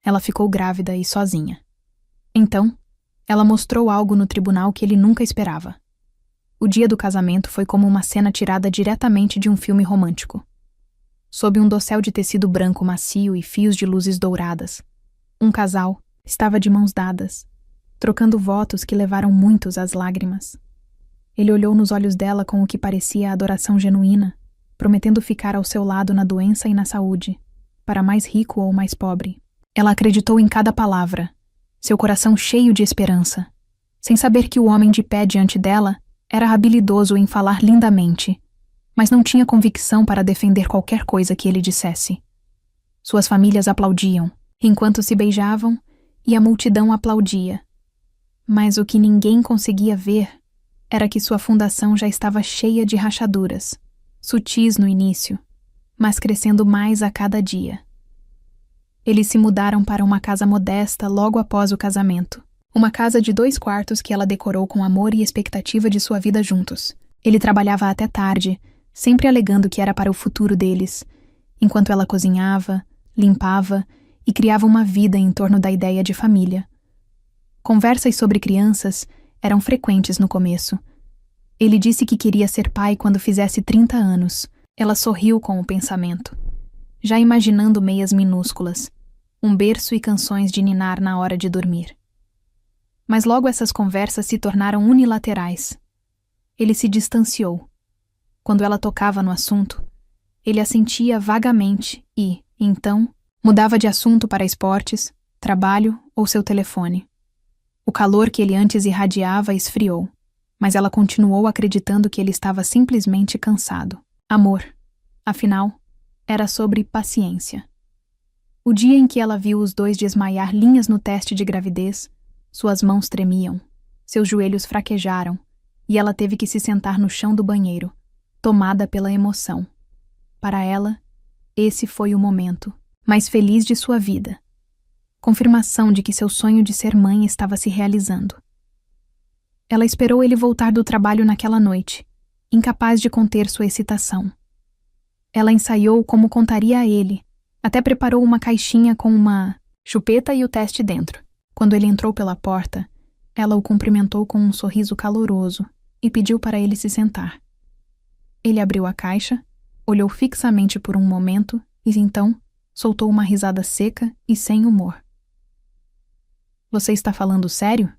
Ela ficou grávida e sozinha. Então, ela mostrou algo no tribunal que ele nunca esperava. O dia do casamento foi como uma cena tirada diretamente de um filme romântico. Sob um dossel de tecido branco macio e fios de luzes douradas, um casal estava de mãos dadas, trocando votos que levaram muitos às lágrimas. Ele olhou nos olhos dela com o que parecia adoração genuína, prometendo ficar ao seu lado na doença e na saúde, para mais rico ou mais pobre. Ela acreditou em cada palavra, seu coração cheio de esperança, sem saber que o homem de pé diante dela era habilidoso em falar lindamente, mas não tinha convicção para defender qualquer coisa que ele dissesse. Suas famílias aplaudiam, enquanto se beijavam, e a multidão aplaudia. Mas o que ninguém conseguia ver era que sua fundação já estava cheia de rachaduras, sutis no início, mas crescendo mais a cada dia. Eles se mudaram para uma casa modesta logo após o casamento. Uma casa de 2 quartos que ela decorou com amor e expectativa de sua vida juntos. Ele trabalhava até tarde, sempre alegando que era para o futuro deles, enquanto ela cozinhava, limpava e criava uma vida em torno da ideia de família. Conversas sobre crianças eram frequentes no começo. Ele disse que queria ser pai quando fizesse 30 anos. Ela sorriu com o pensamento, já imaginando meias minúsculas, um berço e canções de ninar na hora de dormir. Mas logo essas conversas se tornaram unilaterais. Ele se distanciou. Quando ela tocava no assunto, ele assentia vagamente e, então, mudava de assunto para esportes, trabalho ou seu telefone. O calor que ele antes irradiava esfriou, mas ela continuou acreditando que ele estava simplesmente cansado. Amor, afinal, era sobre paciência. O dia em que ela viu os dois desmaiar linhas no teste de gravidez, suas mãos tremiam, seus joelhos fraquejaram, e ela teve que se sentar no chão do banheiro, tomada pela emoção. Para ela, esse foi o momento mais feliz de sua vida. Confirmação de que seu sonho de ser mãe estava se realizando. Ela esperou ele voltar do trabalho naquela noite, incapaz de conter sua excitação. Ela ensaiou como contaria a ele, até preparou uma caixinha com uma chupeta e o teste dentro. Quando ele entrou pela porta, ela o cumprimentou com um sorriso caloroso e pediu para ele se sentar. Ele abriu a caixa, olhou fixamente por um momento e então soltou uma risada seca e sem humor. "Você está falando sério?"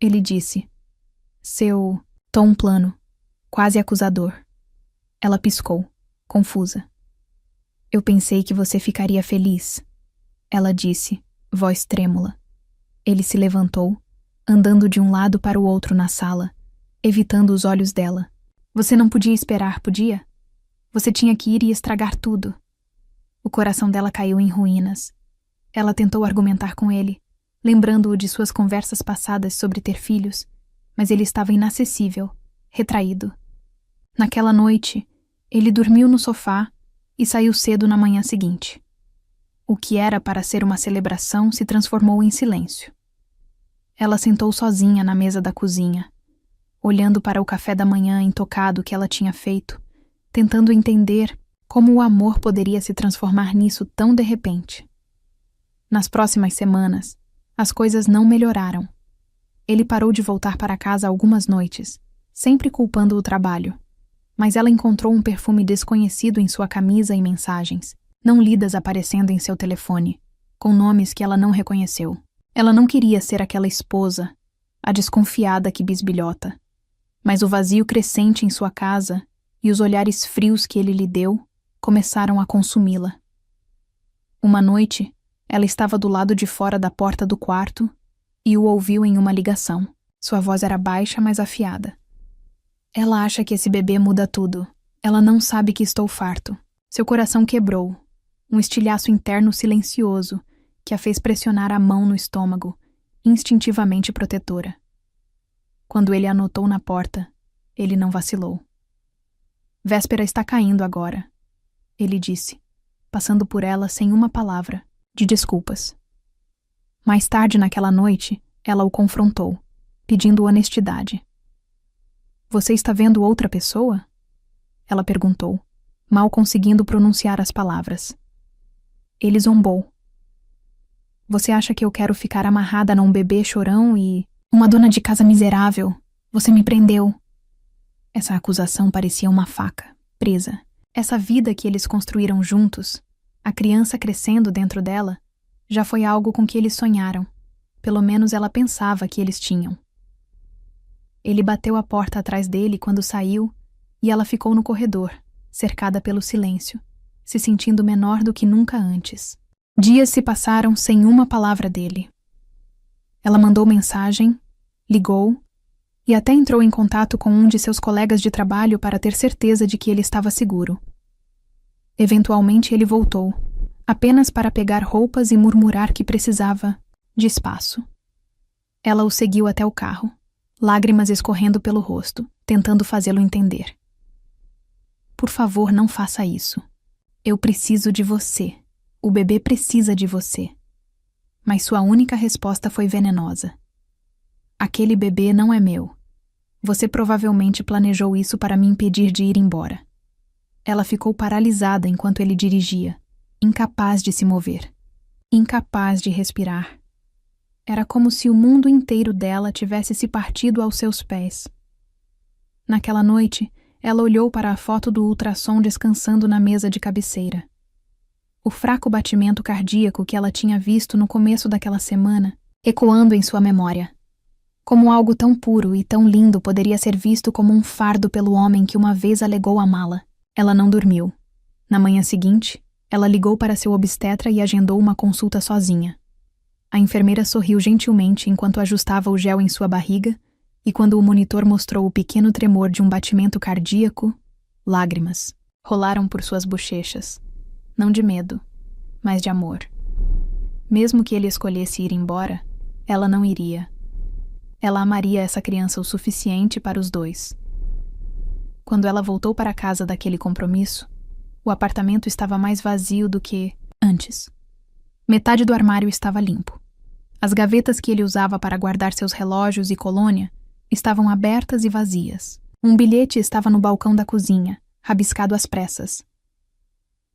Ele disse, seu tom plano, quase acusador. Ela piscou, confusa. "Eu pensei que você ficaria feliz", ela disse, voz trêmula. Ele se levantou, andando de um lado para o outro na sala, evitando os olhos dela. "Você não podia esperar, podia? Você tinha que ir e estragar tudo." O coração dela caiu em ruínas. Ela tentou argumentar com ele, lembrando-o de suas conversas passadas sobre ter filhos, mas ele estava inacessível, retraído. Naquela noite, ele dormiu no sofá e saiu cedo na manhã seguinte. O que era para ser uma celebração se transformou em silêncio. Ela sentou sozinha na mesa da cozinha, olhando para o café da manhã intocado que ela tinha feito, tentando entender como o amor poderia se transformar nisso tão de repente. Nas próximas semanas, as coisas não melhoraram. Ele parou de voltar para casa algumas noites, sempre culpando o trabalho, mas ela encontrou um perfume desconhecido em sua camisa e mensagens, não lidas aparecendo em seu telefone, com nomes que ela não reconheceu. Ela não queria ser aquela esposa, a desconfiada que bisbilhota, mas o vazio crescente em sua casa e os olhares frios que ele lhe deu começaram a consumi-la. Uma noite, ela estava do lado de fora da porta do quarto e o ouviu em uma ligação. Sua voz era baixa, mas afiada. "Ela acha que esse bebê muda tudo. Ela não sabe que estou farto." Seu coração quebrou, um estilhaço interno silencioso que a fez pressionar a mão no estômago, instintivamente protetora. Quando ele a notou na porta, ele não vacilou. "Véspera está caindo agora", ele disse, passando por ela sem uma palavra, de desculpas. Mais tarde naquela noite, ela o confrontou, pedindo honestidade. "Você está vendo outra pessoa?" Ela perguntou, mal conseguindo pronunciar as palavras. Ele zombou. Você acha que eu quero ficar amarrada num bebê chorão e... Uma dona de casa miserável. Você me prendeu. Essa acusação parecia uma faca, presa. Essa vida que eles construíram juntos, a criança crescendo dentro dela, já foi algo com que eles sonharam. Pelo menos ela pensava que eles tinham. Ele bateu a porta atrás dele quando saiu e ela ficou no corredor, cercada pelo silêncio, se sentindo menor do que nunca antes. Dias se passaram sem uma palavra dele. Ela mandou mensagem, ligou e até entrou em contato com um de seus colegas de trabalho para ter certeza de que ele estava seguro. Eventualmente ele voltou, apenas para pegar roupas e murmurar que precisava de espaço. Ela o seguiu até o carro, lágrimas escorrendo pelo rosto, tentando fazê-lo entender. Por favor, não faça isso. Eu preciso de você. O bebê precisa de você. Mas sua única resposta foi venenosa. Aquele bebê não é meu. Você provavelmente planejou isso para me impedir de ir embora. Ela ficou paralisada enquanto ele dirigia, incapaz de se mover, incapaz de respirar. Era como se o mundo inteiro dela tivesse se partido aos seus pés. Naquela noite, ela olhou para a foto do ultrassom descansando na mesa de cabeceira. O fraco batimento cardíaco que ela tinha visto no começo daquela semana, ecoando em sua memória. Como algo tão puro e tão lindo poderia ser visto como um fardo pelo homem que uma vez alegou amá-la. Ela não dormiu. Na manhã seguinte, ela ligou para seu obstetra e agendou uma consulta sozinha. A enfermeira sorriu gentilmente enquanto ajustava o gel em sua barriga, e quando o monitor mostrou o pequeno tremor de um batimento cardíaco, lágrimas rolaram por suas bochechas. Não de medo, mas de amor. Mesmo que ele escolhesse ir embora, ela não iria. Ela amaria essa criança o suficiente para os dois. Quando ela voltou para a casa daquele compromisso, o apartamento estava mais vazio do que antes. Metade do armário estava limpo. As gavetas que ele usava para guardar seus relógios e colônia estavam abertas e vazias. Um bilhete estava no balcão da cozinha, rabiscado às pressas.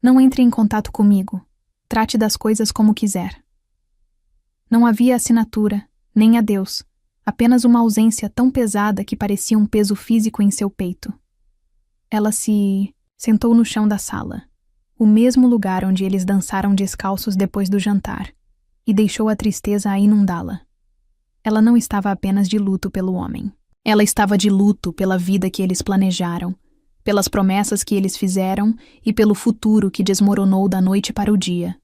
Não entre em contato comigo. Trate das coisas como quiser. Não havia assinatura, nem adeus, apenas uma ausência tão pesada que parecia um peso físico em seu peito. Ela se sentou no chão da sala, o mesmo lugar onde eles dançaram descalços depois do jantar, e deixou a tristeza a inundá-la. Ela não estava apenas de luto pelo homem. Ela estava de luto pela vida que eles planejaram, pelas promessas que eles fizeram e pelo futuro que desmoronou da noite para o dia.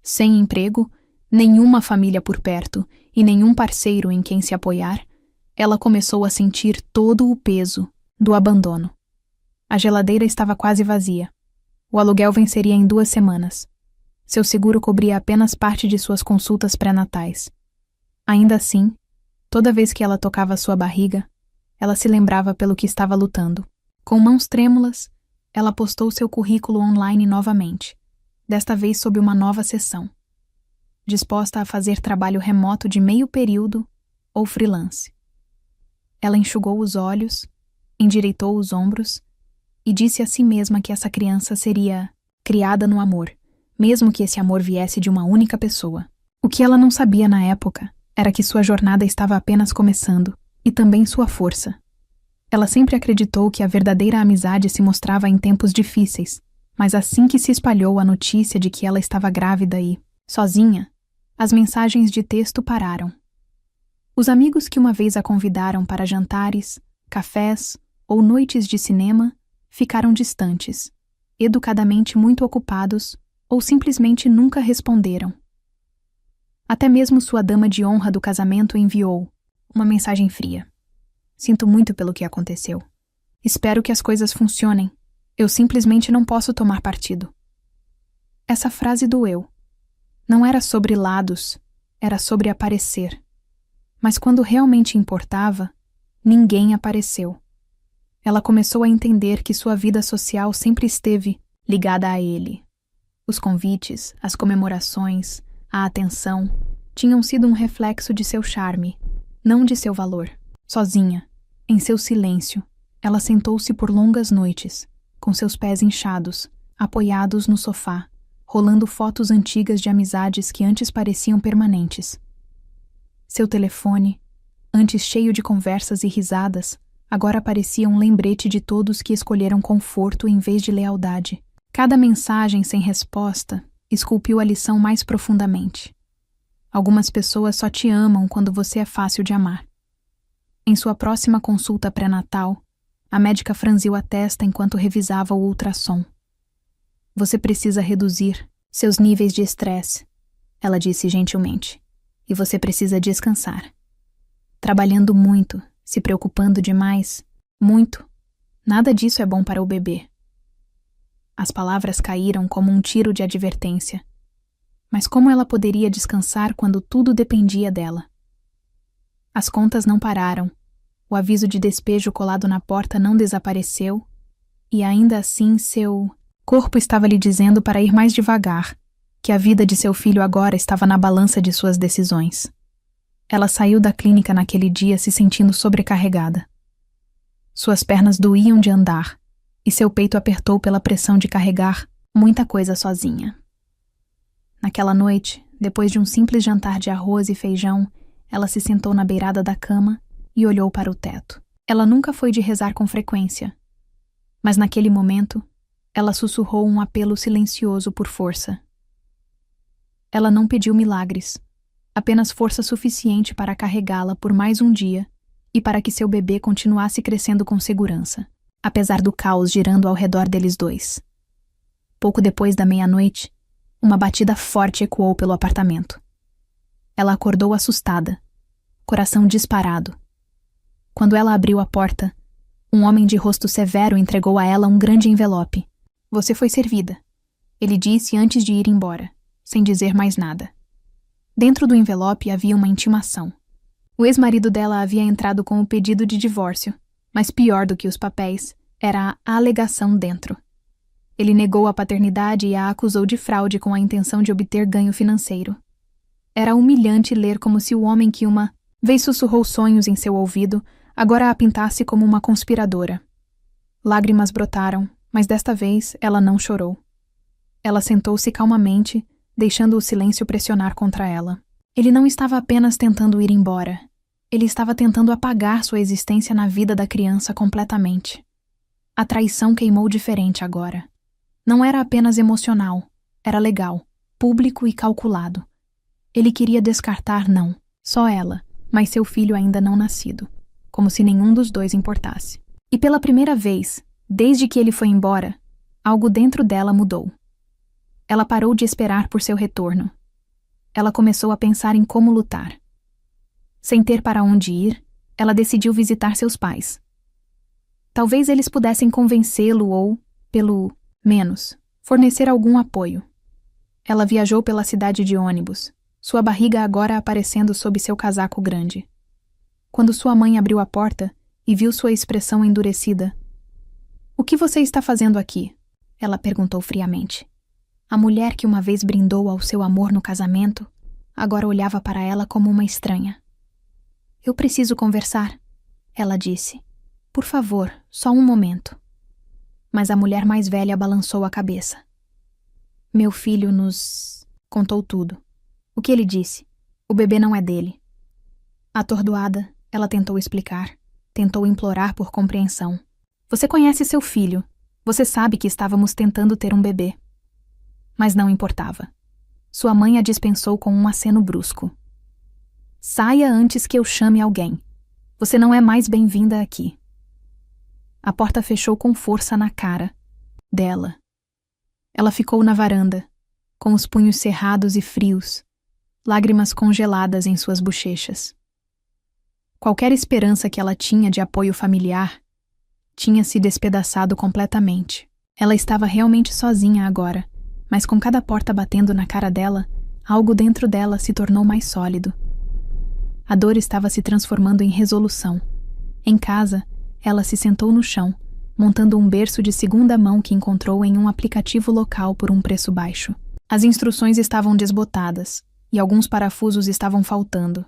Sem emprego, nenhuma família por perto e nenhum parceiro em quem se apoiar, ela começou a sentir todo o peso do abandono. A geladeira estava quase vazia. O aluguel venceria em 2 semanas. Seu seguro cobria apenas parte de suas consultas pré-natais. Ainda assim, toda vez que ela tocava sua barriga, ela se lembrava pelo que estava lutando. Com mãos trêmulas, ela postou seu currículo online novamente, desta vez sob uma nova seção. Disposta a fazer trabalho remoto de meio período ou freelance. Ela enxugou os olhos, endireitou os ombros e disse a si mesma que essa criança seria criada no amor, mesmo que esse amor viesse de uma única pessoa. O que ela não sabia na época era que sua jornada estava apenas começando, e também sua força. Ela sempre acreditou que a verdadeira amizade se mostrava em tempos difíceis, mas assim que se espalhou a notícia de que ela estava grávida e, sozinha, as mensagens de texto pararam. Os amigos que uma vez a convidaram para jantares, cafés ou noites de cinema ficaram distantes, educadamente muito ocupados ou simplesmente nunca responderam. Até mesmo sua dama de honra do casamento enviou uma mensagem fria. Sinto muito pelo que aconteceu. Espero que as coisas funcionem. Eu simplesmente não posso tomar partido. Essa frase doeu. Não era sobre lados, era sobre aparecer. Mas quando realmente importava, ninguém apareceu. Ela começou a entender que sua vida social sempre esteve ligada a ele. Os convites, as comemorações, a atenção, tinham sido um reflexo de seu charme, não de seu valor. Sozinha, em seu silêncio, ela sentou-se por longas noites, com seus pés inchados, apoiados no sofá, rolando fotos antigas de amizades que antes pareciam permanentes. Seu telefone, antes cheio de conversas e risadas, agora parecia um lembrete de todos que escolheram conforto em vez de lealdade. Cada mensagem sem resposta esculpiu a lição mais profundamente. Algumas pessoas só te amam quando você é fácil de amar. Em sua próxima consulta pré-natal, a médica franziu a testa enquanto revisava o ultrassom. Você precisa reduzir seus níveis de estresse, ela disse gentilmente, e você precisa descansar. Trabalhando muito, se preocupando demais, muito, nada disso é bom para o bebê. As palavras caíram como um tiro de advertência. Mas como ela poderia descansar quando tudo dependia dela? As contas não pararam, o aviso de despejo colado na porta não desapareceu, e ainda assim seu corpo estava lhe dizendo para ir mais devagar, que a vida de seu filho agora estava na balança de suas decisões. Ela saiu da clínica naquele dia se sentindo sobrecarregada. Suas pernas doíam de andar, e seu peito apertou pela pressão de carregar muita coisa sozinha. Naquela noite, depois de um simples jantar de arroz e feijão, ela se sentou na beirada da cama e olhou para o teto. Ela nunca foi de rezar com frequência, mas naquele momento, ela sussurrou um apelo silencioso por força. Ela não pediu milagres, apenas força suficiente para carregá-la por mais um dia e para que seu bebê continuasse crescendo com segurança, apesar do caos girando ao redor deles dois. Pouco depois da meia-noite, uma batida forte ecoou pelo apartamento. Ela acordou assustada, coração disparado. Quando ela abriu a porta, um homem de rosto severo entregou a ela um grande envelope. Você foi servida, ele disse antes de ir embora, sem dizer mais nada. Dentro do envelope havia uma intimação. O ex-marido dela havia entrado com o pedido de divórcio, mas pior do que os papéis, era a alegação dentro. Ele negou a paternidade e a acusou de fraude com a intenção de obter ganho financeiro. Era humilhante ler como se o homem que uma vez sussurrou sonhos em seu ouvido, agora a pintasse como uma conspiradora. Lágrimas brotaram, mas desta vez ela não chorou. Ela sentou-se calmamente, deixando o silêncio pressionar contra ela. Ele não estava apenas tentando ir embora. Ele estava tentando apagar sua existência na vida da criança completamente. A traição queimou diferente agora. Não era apenas emocional, era legal, público e calculado. Ele queria descartar não, só ela, mas seu filho ainda não nascido, como se nenhum dos dois importasse. E pela primeira vez, desde que ele foi embora, algo dentro dela mudou. Ela parou de esperar por seu retorno. Ela começou a pensar em como lutar. Sem ter para onde ir, ela decidiu visitar seus pais. Talvez eles pudessem convencê-lo ou, pelo menos, fornecer algum apoio. Ela viajou pela cidade de ônibus, sua barriga agora aparecendo sob seu casaco grande. Quando sua mãe abriu a porta e viu sua expressão endurecida. "O que você está fazendo aqui?" ela perguntou friamente. A mulher que uma vez brindou ao seu amor no casamento, agora olhava para ela como uma estranha. "Eu preciso conversar", ela disse. "Por favor, só um momento." Mas a mulher mais velha balançou a cabeça. "Meu filho nos contou tudo. O que ele disse? O bebê não é dele." Atordoada, ela tentou explicar, tentou implorar por compreensão. "Você conhece seu filho. Você sabe que estávamos tentando ter um bebê." Mas não importava. Sua mãe a dispensou com um aceno brusco. "Saia antes que eu chame alguém. Você não é mais bem-vinda aqui." A porta fechou com força na cara dela. Ela ficou na varanda, com os punhos cerrados e frios, lágrimas congeladas em suas bochechas. Qualquer esperança que ela tinha de apoio familiar tinha se despedaçado completamente. Ela estava realmente sozinha agora, mas com cada porta batendo na cara dela, algo dentro dela se tornou mais sólido. A dor estava se transformando em resolução. Em casa, ela se sentou no chão, montando um berço de segunda mão que encontrou em um aplicativo local por um preço baixo. As instruções estavam desbotadas, e alguns parafusos estavam faltando.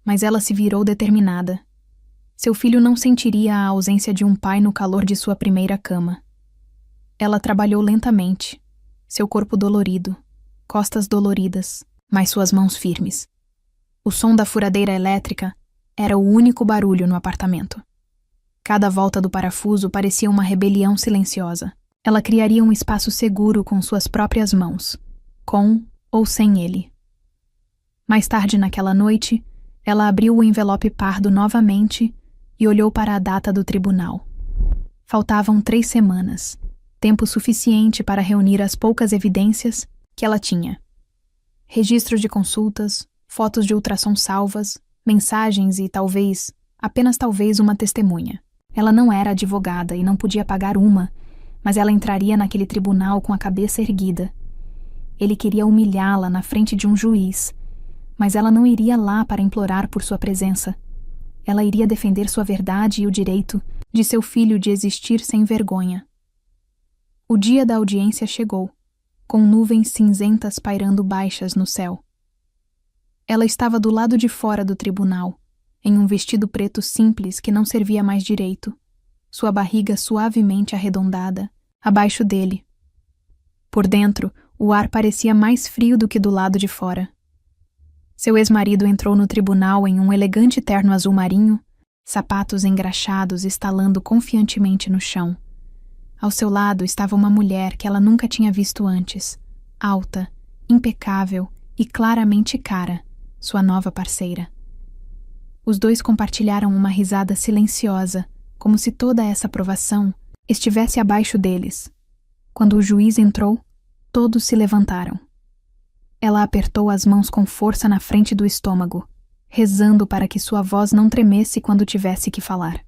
Mas ela se virou determinada. Seu filho não sentiria a ausência de um pai no calor de sua primeira cama. Ela trabalhou lentamente, Seu corpo dolorido, costas doloridas, mas suas mãos firmes. O som da furadeira elétrica era o único barulho no apartamento. Cada volta do parafuso parecia uma rebelião silenciosa. Ela criaria um espaço seguro com suas próprias mãos, com ou sem ele. Mais tarde naquela noite, ela abriu o envelope pardo novamente e olhou para a data do tribunal. Faltavam 3 semanas, tempo suficiente para reunir as poucas evidências que ela tinha. Registros de consultas, fotos de ultrassom salvas, mensagens e talvez, apenas talvez, uma testemunha. Ela não era advogada e não podia pagar uma, mas ela entraria naquele tribunal com a cabeça erguida. Ele queria humilhá-la na frente de um juiz, mas ela não iria lá para implorar por sua presença. Ela iria defender sua verdade e o direito de seu filho de existir sem vergonha. O dia da audiência chegou, com nuvens cinzentas pairando baixas no céu. Ela estava do lado de fora do tribunal, em um vestido preto simples que não servia mais direito, sua barriga suavemente arredondada, abaixo dele. Por dentro, o ar parecia mais frio do que do lado de fora. Seu ex-marido entrou no tribunal em um elegante terno azul marinho, sapatos engraxados estalando confiantemente no chão. Ao seu lado estava uma mulher que ela nunca tinha visto antes, alta, impecável e claramente cara, sua nova parceira. Os dois compartilharam uma risada silenciosa, como se toda essa provação estivesse abaixo deles. Quando o juiz entrou, todos se levantaram. Ela apertou as mãos com força na frente do estômago, rezando para que sua voz não tremesse quando tivesse que falar.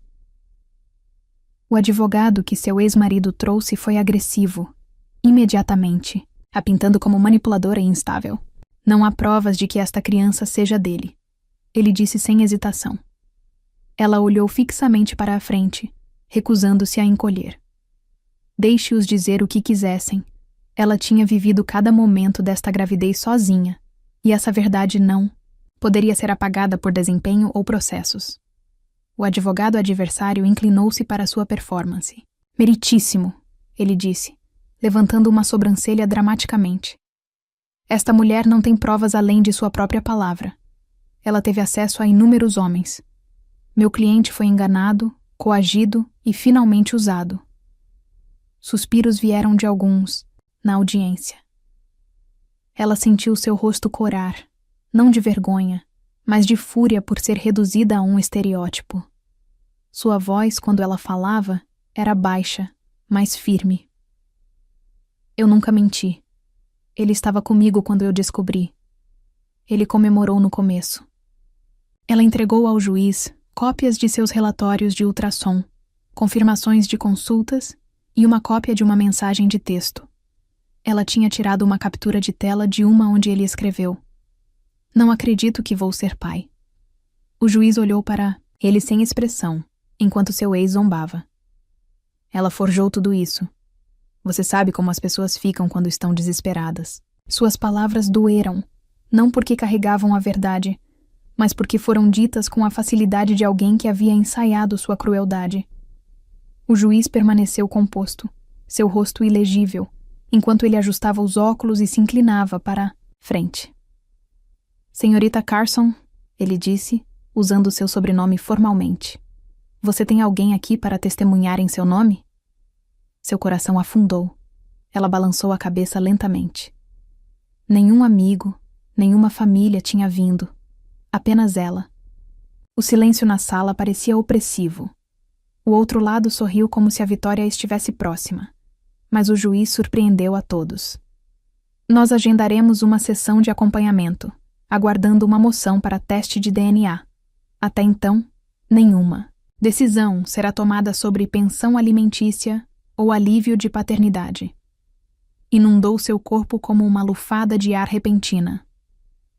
O advogado que seu ex-marido trouxe foi agressivo, imediatamente, a pintando como manipuladora e instável. Não há provas de que esta criança seja dele. Ele disse sem hesitação. Ela olhou fixamente para a frente, recusando-se a encolher. Deixe-os dizer o que quisessem. Ela tinha vivido cada momento desta gravidez sozinha, e essa verdade não poderia ser apagada por desempenho ou processos. O advogado adversário inclinou-se para sua performance. Meritíssimo, ele disse, levantando uma sobrancelha dramaticamente. Esta mulher não tem provas além de sua própria palavra. Ela teve acesso a inúmeros homens. Meu cliente foi enganado, coagido e finalmente usado. Suspiros vieram de alguns, na audiência. Ela sentiu seu rosto corar, não de vergonha, mas de fúria por ser reduzida a um estereótipo. Sua voz, quando ela falava, era baixa, mas firme. Eu nunca menti. Ele estava comigo quando eu descobri. Ele comemorou no começo. Ela entregou ao juiz cópias de seus relatórios de ultrassom, confirmações de consultas e uma cópia de uma mensagem de texto. Ela tinha tirado uma captura de tela de uma onde ele escreveu: "Não acredito que vou ser pai." O juiz olhou para ele sem expressão, enquanto seu ex zombava. Ela forjou tudo isso. Você sabe como as pessoas ficam quando estão desesperadas. Suas palavras doeram, não porque carregavam a verdade, mas porque foram ditas com a facilidade de alguém que havia ensaiado sua crueldade. O juiz permaneceu composto, seu rosto ilegível, enquanto ele ajustava os óculos e se inclinava para frente. Senhorita Carson, ele disse, usando seu sobrenome formalmente. Você tem alguém aqui para testemunhar em seu nome? Seu coração afundou. Ela balançou a cabeça lentamente. Nenhum amigo, nenhuma família tinha vindo. Apenas ela. O silêncio na sala parecia opressivo. O outro lado sorriu como se a vitória estivesse próxima. Mas o juiz surpreendeu a todos. Nós agendaremos uma sessão de acompanhamento, aguardando uma moção para teste de DNA. Até então, nenhuma. Decisão será tomada sobre pensão alimentícia ou alívio de paternidade. Inundou seu corpo como uma lufada de ar repentina.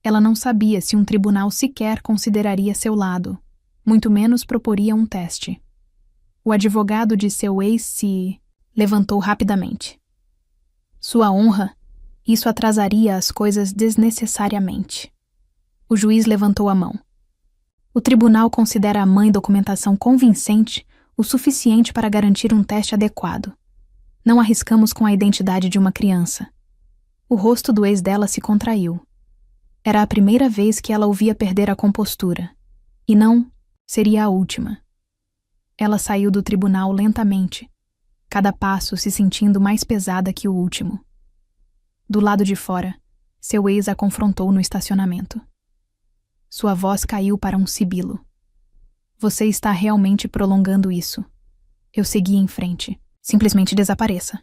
Ela não sabia se um tribunal sequer consideraria seu lado, muito menos proporia um teste. O advogado de seu ex se levantou rapidamente. Sua honra, isso atrasaria as coisas desnecessariamente. O juiz levantou a mão. O tribunal considera a mãe documentação convincente o suficiente para garantir um teste adequado. Não arriscamos com a identidade de uma criança. O rosto do ex dela se contraiu. Era a primeira vez que ela o via perder a compostura. E não seria a última. Ela saiu do tribunal lentamente, cada passo se sentindo mais pesada que o último. Do lado de fora, seu ex a confrontou no estacionamento. Sua voz caiu para um sibilo. Você está realmente prolongando isso. Eu segui em frente. Simplesmente desapareça.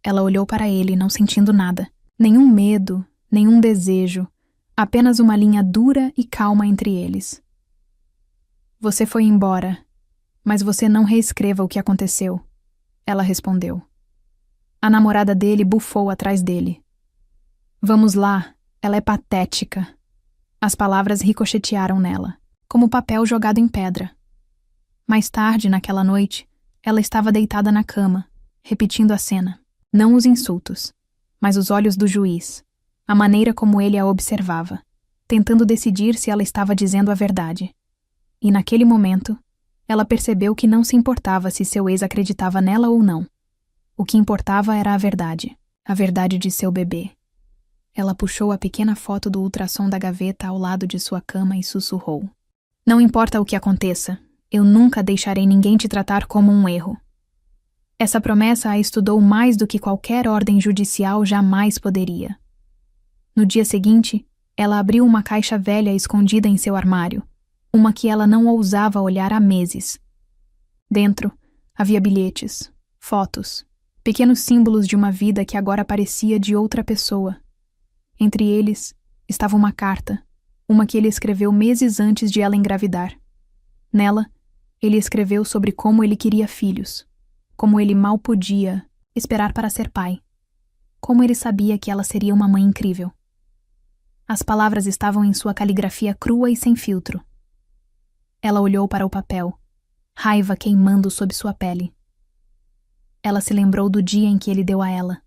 Ela olhou para ele, não sentindo nada. Nenhum medo, nenhum desejo. Apenas uma linha dura e calma entre eles. Você foi embora, mas você não reescreva o que aconteceu. Ela respondeu. A namorada dele bufou atrás dele. Vamos lá, ela é patética. As palavras ricochetearam nela, como papel jogado em pedra. Mais tarde, naquela noite, ela estava deitada na cama, repetindo a cena. Não os insultos, mas os olhos do juiz, a maneira como ele a observava, tentando decidir se ela estava dizendo a verdade. E naquele momento, ela percebeu que não se importava se seu ex acreditava nela ou não. O que importava era a verdade de seu bebê. Ela puxou a pequena foto do ultrassom da gaveta ao lado de sua cama e sussurrou. Não importa o que aconteça, eu nunca deixarei ninguém te tratar como um erro. Essa promessa a estudou mais do que qualquer ordem judicial jamais poderia. No dia seguinte, ela abriu uma caixa velha escondida em seu armário, uma que ela não ousava olhar há meses. Dentro, havia bilhetes, fotos, pequenos símbolos de uma vida que agora parecia de outra pessoa. Entre eles, estava uma carta, uma que ele escreveu meses antes de ela engravidar. Nela, ele escreveu sobre como ele queria filhos, como ele mal podia esperar para ser pai, como ele sabia que ela seria uma mãe incrível. As palavras estavam em sua caligrafia crua e sem filtro. Ela olhou para o papel, raiva queimando sob sua pele. Ela se lembrou do dia em que ele deu a ela.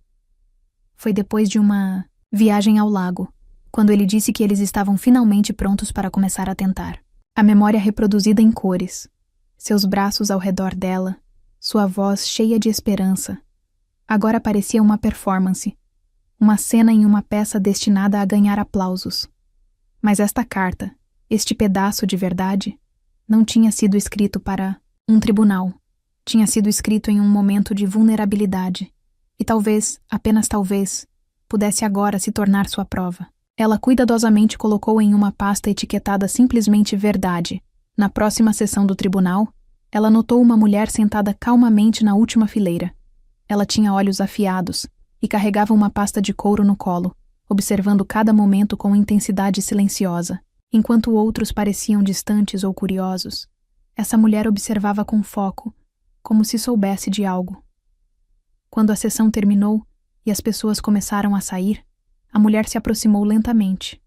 Foi depois de uma viagem ao lago, quando ele disse que eles estavam finalmente prontos para começar a tentar. A memória reproduzida em cores, seus braços ao redor dela, sua voz cheia de esperança. Agora parecia uma performance, uma cena em uma peça destinada a ganhar aplausos. Mas esta carta, este pedaço de verdade, não tinha sido escrito para um tribunal. Tinha sido escrito em um momento de vulnerabilidade, e talvez, apenas talvez, pudesse agora se tornar sua prova. Ela cuidadosamente colocou em uma pasta etiquetada simplesmente verdade. Na próxima sessão do tribunal, ela notou uma mulher sentada calmamente na última fileira. Ela tinha olhos afiados e carregava uma pasta de couro no colo, observando cada momento com intensidade silenciosa. Enquanto outros pareciam distantes ou curiosos, essa mulher observava com foco, como se soubesse de algo. Quando a sessão terminou e as pessoas começaram a sair, a mulher se aproximou lentamente.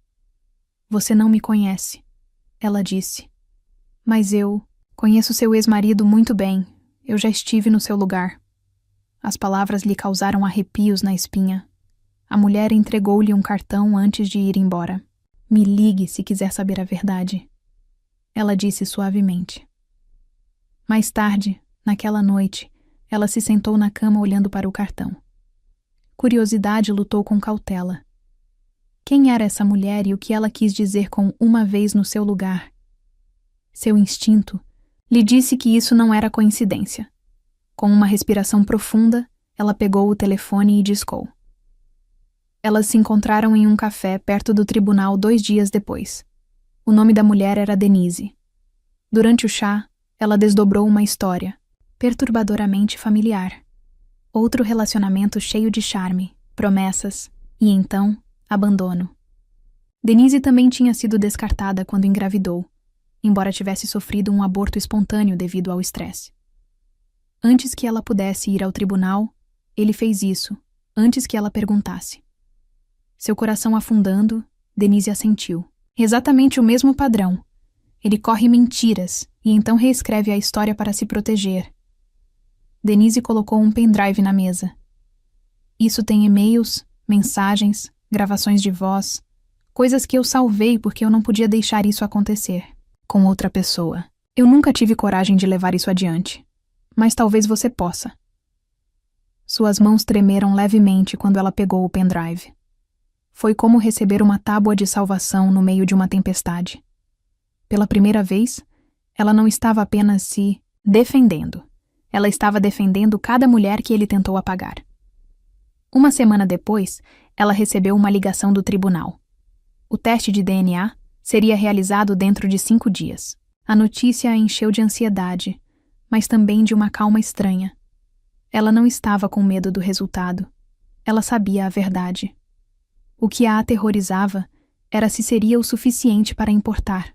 Você não me conhece, ela disse. Mas eu conheço seu ex-marido muito bem. Eu já estive no seu lugar. As palavras lhe causaram arrepios na espinha. A mulher entregou-lhe um cartão antes de ir embora. Me ligue se quiser saber a verdade, ela disse suavemente. Mais tarde, naquela noite, ela se sentou na cama olhando para o cartão. Curiosidade lutou com cautela. Quem era essa mulher e o que ela quis dizer com uma vez no seu lugar? Seu instinto lhe disse que isso não era coincidência. Com uma respiração profunda, ela pegou o telefone e discou. Elas se encontraram em um café perto do tribunal 2 dias depois. O nome da mulher era Denise. Durante o chá, ela desdobrou uma história, perturbadoramente familiar. Outro relacionamento cheio de charme, promessas e, então, abandono. Denise também tinha sido descartada quando engravidou, embora tivesse sofrido um aborto espontâneo devido ao estresse. Antes que ela pudesse ir ao tribunal, ele fez isso, antes que ela perguntasse. Seu coração afundando, Denise assentiu. Exatamente o mesmo padrão. Ele corre mentiras e então reescreve a história para se proteger. Denise colocou um pendrive na mesa. Isso tem e-mails, mensagens, gravações de voz, coisas que eu salvei porque eu não podia deixar isso acontecer com outra pessoa. Eu nunca tive coragem de levar isso adiante, mas talvez você possa. Suas mãos tremeram levemente quando ela pegou o pendrive. Foi como receber uma tábua de salvação no meio de uma tempestade. Pela primeira vez, ela não estava apenas se defendendo. Ela estava defendendo cada mulher que ele tentou apagar. Uma semana depois, ela recebeu uma ligação do tribunal. O teste de DNA seria realizado dentro de 5 dias. A notícia a encheu de ansiedade, mas também de uma calma estranha. Ela não estava com medo do resultado. Ela sabia a verdade. O que a aterrorizava era se seria o suficiente para importar.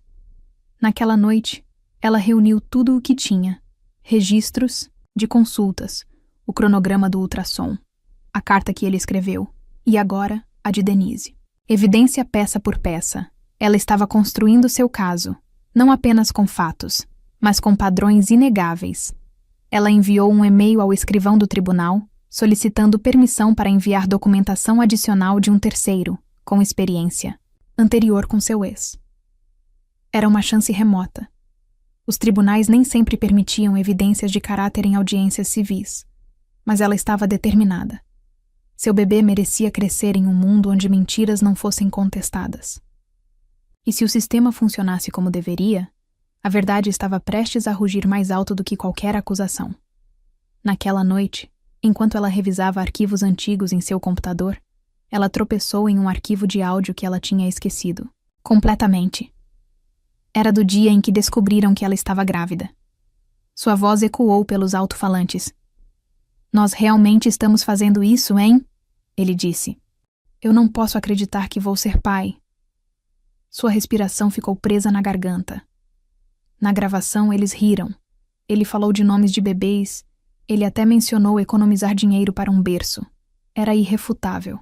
Naquela noite, ela reuniu tudo o que tinha: registros de consultas, o cronograma do ultrassom, a carta que ele escreveu, e agora a de Denise. Evidência peça por peça, ela estava construindo seu caso, não apenas com fatos, mas com padrões inegáveis. Ela enviou um e-mail ao escrivão do tribunal, solicitando permissão para enviar documentação adicional de um terceiro, com experiência, anterior com seu ex. Era uma chance remota. Os tribunais nem sempre permitiam evidências de caráter em audiências civis, mas ela estava determinada. Seu bebê merecia crescer em um mundo onde mentiras não fossem contestadas. E se o sistema funcionasse como deveria, a verdade estava prestes a rugir mais alto do que qualquer acusação. Naquela noite, enquanto ela revisava arquivos antigos em seu computador, ela tropeçou em um arquivo de áudio que ela tinha esquecido. Completamente. Era do dia em que descobriram que ela estava grávida. Sua voz ecoou pelos alto-falantes. "Nós realmente estamos fazendo isso, hein?" Ele disse. "Eu não posso acreditar que vou ser pai." Sua respiração ficou presa na garganta. Na gravação, eles riram. Ele falou de nomes de bebês. Ele até mencionou economizar dinheiro para um berço. Era irrefutável.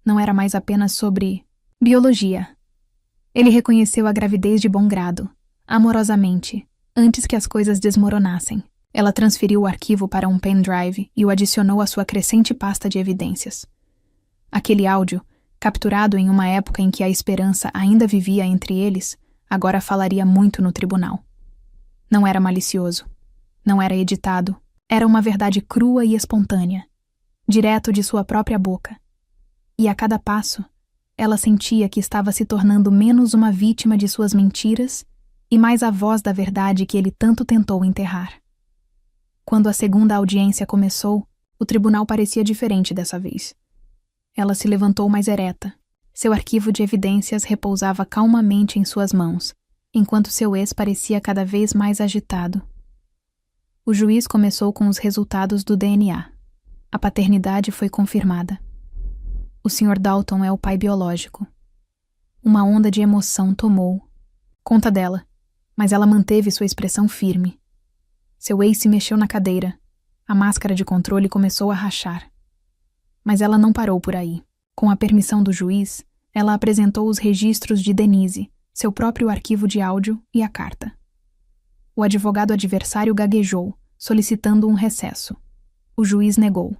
Não era mais apenas sobre biologia. Ele reconheceu a gravidez de bom grado, amorosamente, antes que as coisas desmoronassem. Ela transferiu o arquivo para um pendrive e o adicionou à sua crescente pasta de evidências. Aquele áudio, capturado em uma época em que a esperança ainda vivia entre eles, agora falaria muito no tribunal. Não era malicioso. Não era editado. Era uma verdade crua e espontânea, direto de sua própria boca. E a cada passo, ela sentia que estava se tornando menos uma vítima de suas mentiras e mais a voz da verdade que ele tanto tentou enterrar. Quando a segunda audiência começou, o tribunal parecia diferente dessa vez. Ela se levantou mais ereta. Seu arquivo de evidências repousava calmamente em suas mãos, enquanto seu ex parecia cada vez mais agitado. O juiz começou com os resultados do DNA. A paternidade foi confirmada. O Sr. Dalton é o pai biológico. Uma onda de emoção tomou conta dela, mas ela manteve sua expressão firme. Seu ex se mexeu na cadeira. A máscara de controle começou a rachar. Mas ela não parou por aí. Com a permissão do juiz, ela apresentou os registros de Denise, seu próprio arquivo de áudio e a carta. O advogado adversário gaguejou, solicitando um recesso. O juiz negou.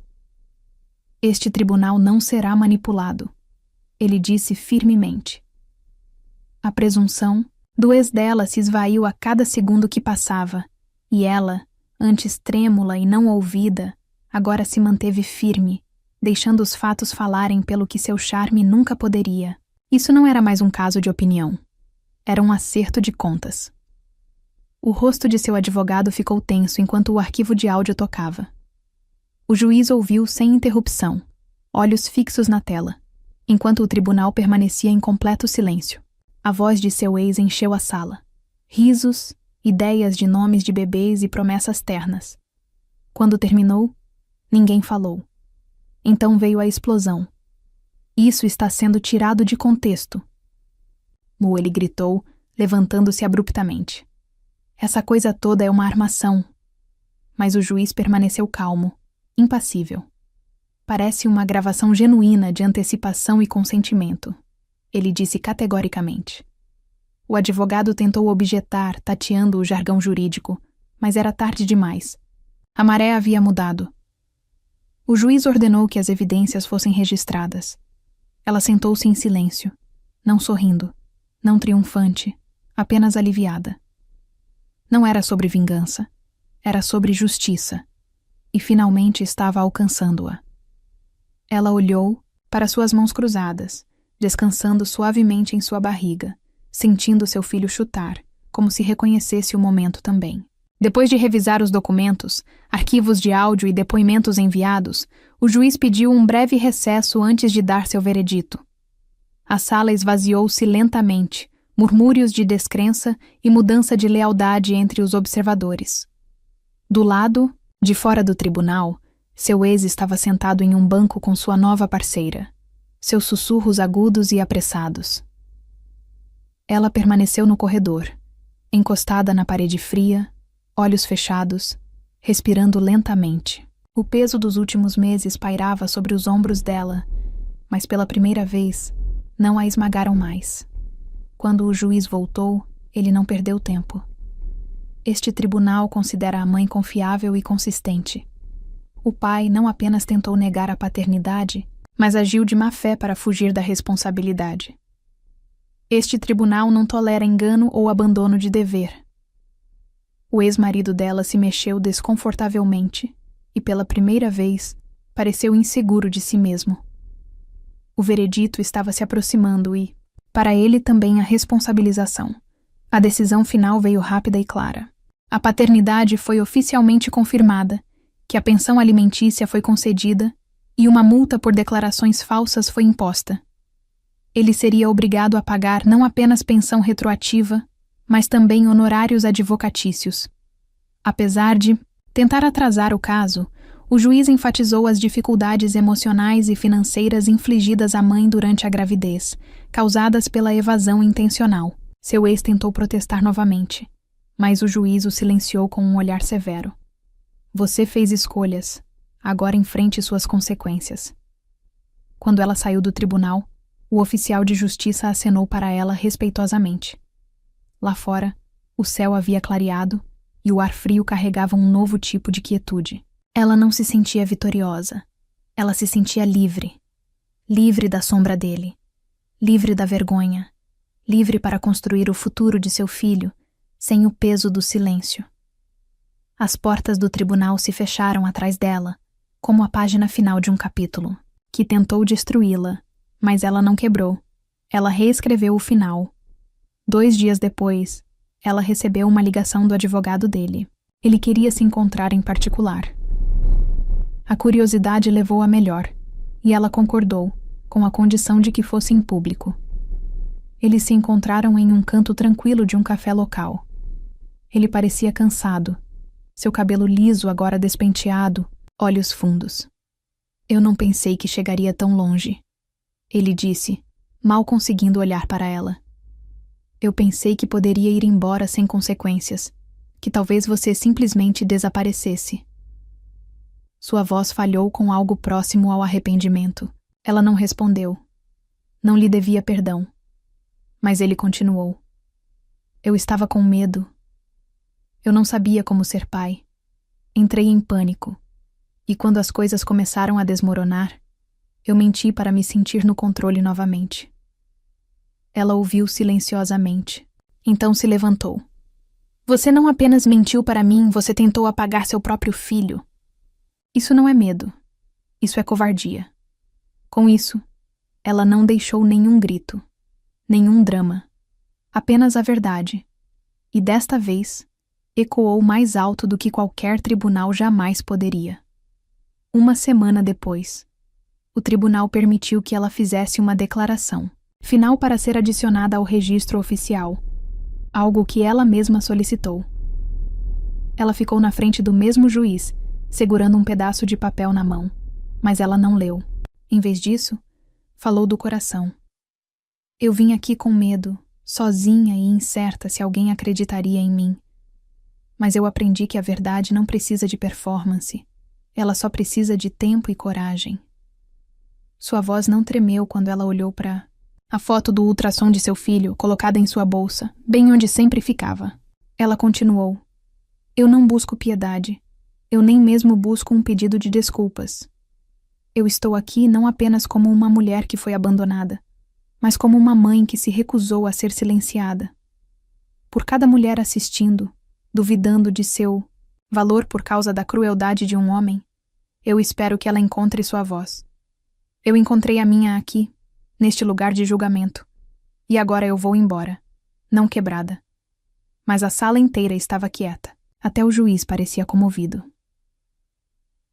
"Este tribunal não será manipulado", ele disse firmemente. A presunção do ex dela se esvaiu a cada segundo que passava, e ela, antes trêmula e não ouvida, agora se manteve firme, deixando os fatos falarem pelo que seu charme nunca poderia. Isso não era mais um caso de opinião. Era um acerto de contas. O rosto de seu advogado ficou tenso enquanto o arquivo de áudio tocava. O juiz ouviu sem interrupção, olhos fixos na tela, enquanto o tribunal permanecia em completo silêncio. A voz de seu ex encheu a sala. Risos, ideias de nomes de bebês e promessas ternas. Quando terminou, ninguém falou. Então veio a explosão. "Isso está sendo tirado de contexto." Ele gritou, levantando-se abruptamente. "Essa coisa toda é uma armação." Mas o juiz permaneceu calmo, impassível. "Parece uma gravação genuína de antecipação e consentimento", ele disse categoricamente. O advogado tentou objetar, tateando o jargão jurídico, mas era tarde demais. A maré havia mudado. O juiz ordenou que as evidências fossem registradas. Ela sentou-se em silêncio, não sorrindo, não triunfante, apenas aliviada. Não era sobre vingança, era sobre justiça. e finalmente estava alcançando-a. Ela olhou para suas mãos cruzadas, descansando suavemente em sua barriga, sentindo seu filho chutar, como se reconhecesse o momento também. Depois de revisar os documentos, arquivos de áudio e depoimentos enviados, o juiz pediu um breve recesso antes de dar seu veredito. A sala esvaziou-se lentamente, murmúrios de descrença e mudança de lealdade entre os observadores. Do lado, de fora do tribunal, seu ex estava sentado em um banco com sua nova parceira, seus sussurros agudos e apressados. Ela permaneceu no corredor, encostada na parede fria, olhos fechados, respirando lentamente. O peso dos últimos meses pairava sobre os ombros dela, mas pela primeira vez, não a esmagaram mais. Quando o juiz voltou, ele não perdeu tempo. Este tribunal considera a mãe confiável e consistente. O pai não apenas tentou negar a paternidade, mas agiu de má fé para fugir da responsabilidade. Este tribunal não tolera engano ou abandono de dever. O ex-marido dela se mexeu desconfortavelmente e, pela primeira vez, pareceu inseguro de si mesmo. O veredito estava se aproximando e, para ele também, a responsabilização. A decisão final veio rápida e clara. A paternidade foi oficialmente confirmada, que a pensão alimentícia foi concedida e uma multa por declarações falsas foi imposta. Ele seria obrigado a pagar não apenas pensão retroativa, mas também honorários advocatícios. Apesar de tentar atrasar o caso, o juiz enfatizou as dificuldades emocionais e financeiras infligidas à mãe durante a gravidez, causadas pela evasão intencional. Seu ex tentou protestar novamente, mas o juiz o silenciou com um olhar severo. Você fez escolhas, agora enfrente suas consequências. Quando ela saiu do tribunal, o oficial de justiça acenou para ela respeitosamente. Lá fora, o céu havia clareado e o ar frio carregava um novo tipo de quietude. Ela não se sentia vitoriosa. Ela se sentia livre. Livre da sombra dele. Livre da vergonha. Livre para construir o futuro de seu filho, sem o peso do silêncio. As portas do tribunal se fecharam atrás dela, como a página final de um capítulo, que tentou destruí-la, mas ela não quebrou. Ela reescreveu o final. 2 dias depois, ela recebeu uma ligação do advogado dele. Ele queria se encontrar em particular. A curiosidade levou a melhor, e ela concordou, com a condição de que fosse em público. Eles se encontraram em um canto tranquilo de um café local. Ele parecia cansado, seu cabelo liso agora despenteado, olhos fundos. Eu não pensei que chegaria tão longe, ele disse, mal conseguindo olhar para ela. Eu pensei que poderia ir embora sem consequências, que talvez você simplesmente desaparecesse. Sua voz falhou com algo próximo ao arrependimento. Ela não respondeu. Não lhe devia perdão. Mas ele continuou. Eu estava com medo. Eu não sabia como ser pai. Entrei em pânico. E quando as coisas começaram a desmoronar, eu menti para me sentir no controle novamente. Ela ouviu silenciosamente. Então se levantou. Você não apenas mentiu para mim, você tentou apagar seu próprio filho. Isso não é medo. Isso é covardia. Com isso, ela não deixou nenhum grito, nenhum drama. Apenas a verdade. E desta vez, ecoou mais alto do que qualquer tribunal jamais poderia. 1 semana depois, o tribunal permitiu que ela fizesse uma declaração, final para ser adicionada ao registro oficial, algo que ela mesma solicitou. Ela ficou na frente do mesmo juiz, segurando um pedaço de papel na mão, mas ela não leu. Em vez disso, falou do coração. Eu vim aqui com medo, sozinha e incerta se alguém acreditaria em mim. Mas eu aprendi que a verdade não precisa de performance. Ela só precisa de tempo e coragem. Sua voz não tremeu quando ela olhou para a foto do ultrassom de seu filho, colocada em sua bolsa, bem onde sempre ficava. Ela continuou. Eu não busco piedade. Eu nem mesmo busco um pedido de desculpas. Eu estou aqui não apenas como uma mulher que foi abandonada, mas como uma mãe que se recusou a ser silenciada. Por cada mulher assistindo, duvidando de seu valor por causa da crueldade de um homem, eu espero que ela encontre sua voz. Eu encontrei a minha aqui, neste lugar de julgamento, e agora eu vou embora, não quebrada. Mas a sala inteira estava quieta, até o juiz parecia comovido.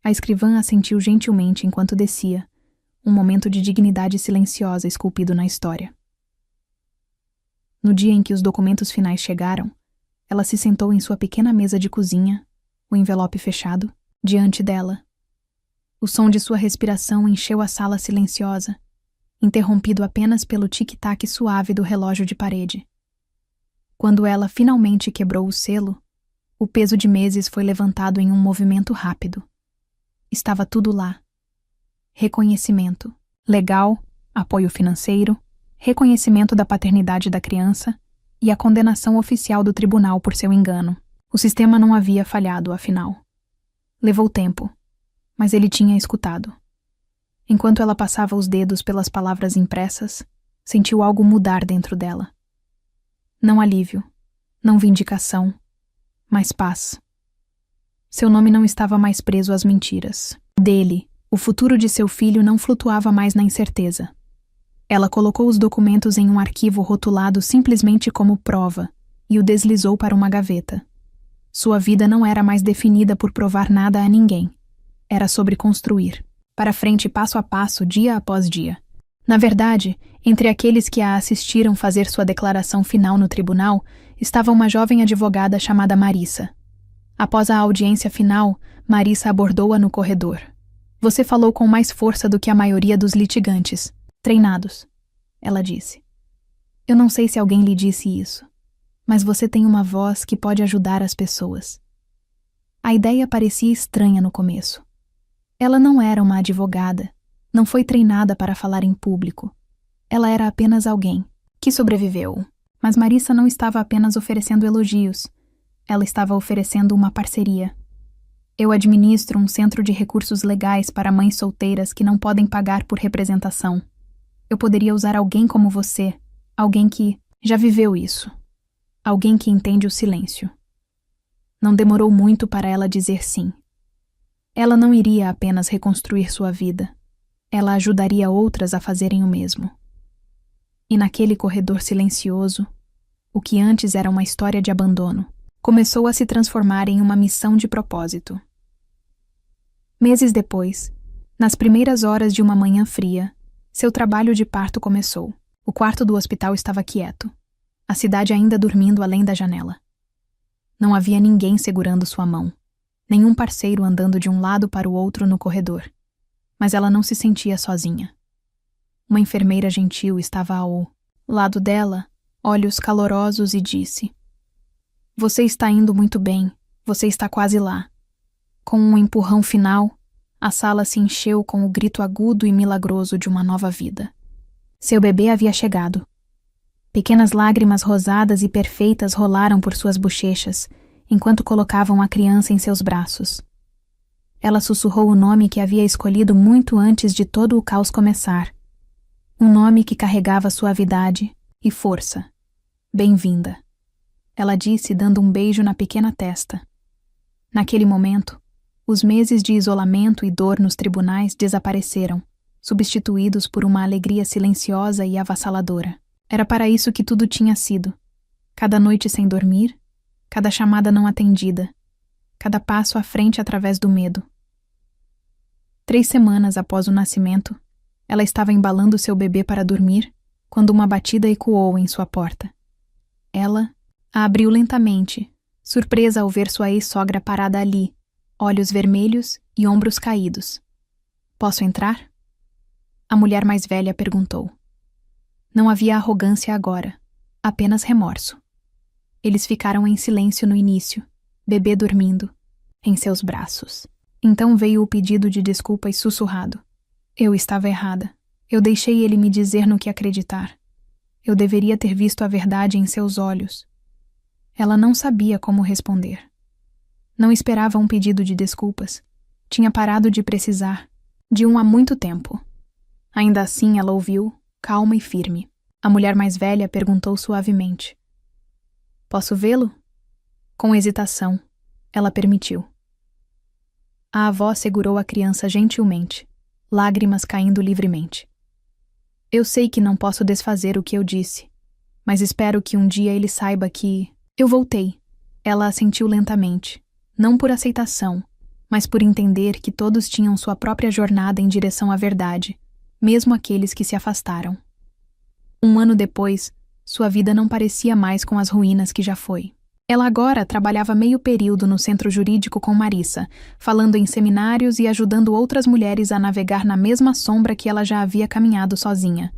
A escrivã assentiu gentilmente enquanto descia, um momento de dignidade silenciosa esculpido na história. No dia em que os documentos finais chegaram, ela se sentou em sua pequena mesa de cozinha, o envelope fechado, diante dela. O som de sua respiração encheu a sala silenciosa, interrompido apenas pelo tic-tac suave do relógio de parede. Quando ela finalmente quebrou o selo, o peso de meses foi levantado em um movimento rápido. Estava tudo lá. Reconhecimento legal, apoio financeiro, reconhecimento da paternidade da criança e a condenação oficial do tribunal por seu engano. O sistema não havia falhado, afinal. Levou tempo, mas ele tinha escutado. Enquanto ela passava os dedos pelas palavras impressas, sentiu algo mudar dentro dela. Não alívio, não vindicação, mas paz. Seu nome não estava mais preso às mentiras. Dele, o futuro de seu filho não flutuava mais na incerteza. Ela colocou os documentos em um arquivo rotulado simplesmente como prova e o deslizou para uma gaveta. Sua vida não era mais definida por provar nada a ninguém. Era sobre construir, para frente passo a passo, dia após dia. Na verdade, entre aqueles que a assistiram fazer sua declaração final no tribunal, estava uma jovem advogada chamada Marissa. Após a audiência final, Marissa abordou-a no corredor. Você falou com mais força do que a maioria dos litigantes. Treinados, ela disse. Eu não sei se alguém lhe disse isso, mas você tem uma voz que pode ajudar as pessoas. A ideia parecia estranha no começo. Ela não era uma advogada, não foi treinada para falar em público. Ela era apenas alguém que sobreviveu. Mas Marissa não estava apenas oferecendo elogios. Ela estava oferecendo uma parceria. Eu administro um centro de recursos legais para mães solteiras que não podem pagar por representação. Eu poderia usar alguém como você, alguém que já viveu isso. Alguém que entende o silêncio. Não demorou muito para ela dizer sim. Ela não iria apenas reconstruir sua vida. Ela ajudaria outras a fazerem o mesmo. E naquele corredor silencioso, o que antes era uma história de abandono, começou a se transformar em uma missão de propósito. Meses depois, nas primeiras horas de uma manhã fria, seu trabalho de parto começou. O quarto do hospital estava quieto, a cidade ainda dormindo além da janela. Não havia ninguém segurando sua mão, nenhum parceiro andando de um lado para o outro no corredor. Mas ela não se sentia sozinha. Uma enfermeira gentil estava ao lado dela, olhos calorosos, e disse: Você está indo muito bem, você está quase lá. Com um empurrão final, a sala se encheu com o grito agudo e milagroso de uma nova vida. Seu bebê havia chegado. Pequenas lágrimas rosadas e perfeitas rolaram por suas bochechas, enquanto colocavam a criança em seus braços. Ela sussurrou o nome que havia escolhido muito antes de todo o caos começar. Um nome que carregava suavidade e força. Bem-vinda, ela disse, dando um beijo na pequena testa. Naquele momento, os meses de isolamento e dor nos tribunais desapareceram, substituídos por uma alegria silenciosa e avassaladora. Era para isso que tudo tinha sido. Cada noite sem dormir, cada chamada não atendida, cada passo à frente através do medo. 3 semanas após o nascimento, ela estava embalando seu bebê para dormir, quando uma batida ecoou em sua porta. Ela a abriu lentamente, surpresa ao ver sua ex-sogra parada ali, olhos vermelhos e ombros caídos. Posso entrar? A mulher mais velha perguntou. Não havia arrogância agora, apenas remorso. Eles ficaram em silêncio no início, bebê dormindo, em seus braços. Então veio o pedido de desculpas sussurrado. Eu estava errada. Eu deixei ele me dizer no que acreditar. Eu deveria ter visto a verdade em seus olhos. Ela não sabia como responder. Não esperava um pedido de desculpas. Tinha parado de precisar, de um há muito tempo. Ainda assim ela ouviu, calma e firme. A mulher mais velha perguntou suavemente. Posso vê-lo? Com hesitação, Ela permitiu. A avó segurou a criança gentilmente, lágrimas caindo livremente. Eu sei que não posso desfazer o que eu disse, mas espero que um dia ele saiba que... Eu voltei. Ela assentiu lentamente, não por aceitação, mas por entender que todos tinham sua própria jornada em direção à verdade, mesmo aqueles que se afastaram. 1 ano depois, sua vida não parecia mais com as ruínas que já foi. Ela agora trabalhava meio período no centro jurídico com Marissa, falando em seminários e ajudando outras mulheres a navegar na mesma sombra que ela já havia caminhado sozinha.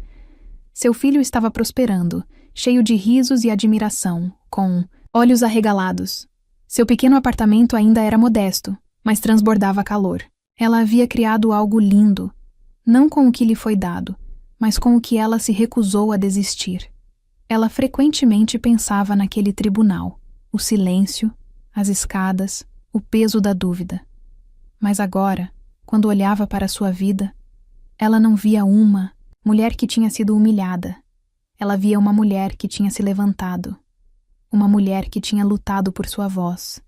Seu filho estava prosperando, cheio de risos e admiração, com olhos arregalados. Seu pequeno apartamento ainda era modesto, mas transbordava calor. Ela havia criado algo lindo, não com o que lhe foi dado, mas com o que ela se recusou a desistir. Ela frequentemente pensava naquele tribunal, o silêncio, as escadas, o peso da dúvida. Mas agora, quando olhava para sua vida, ela não via uma mulher que tinha sido humilhada. Ela via uma mulher que tinha se levantado, uma mulher que tinha lutado por sua voz,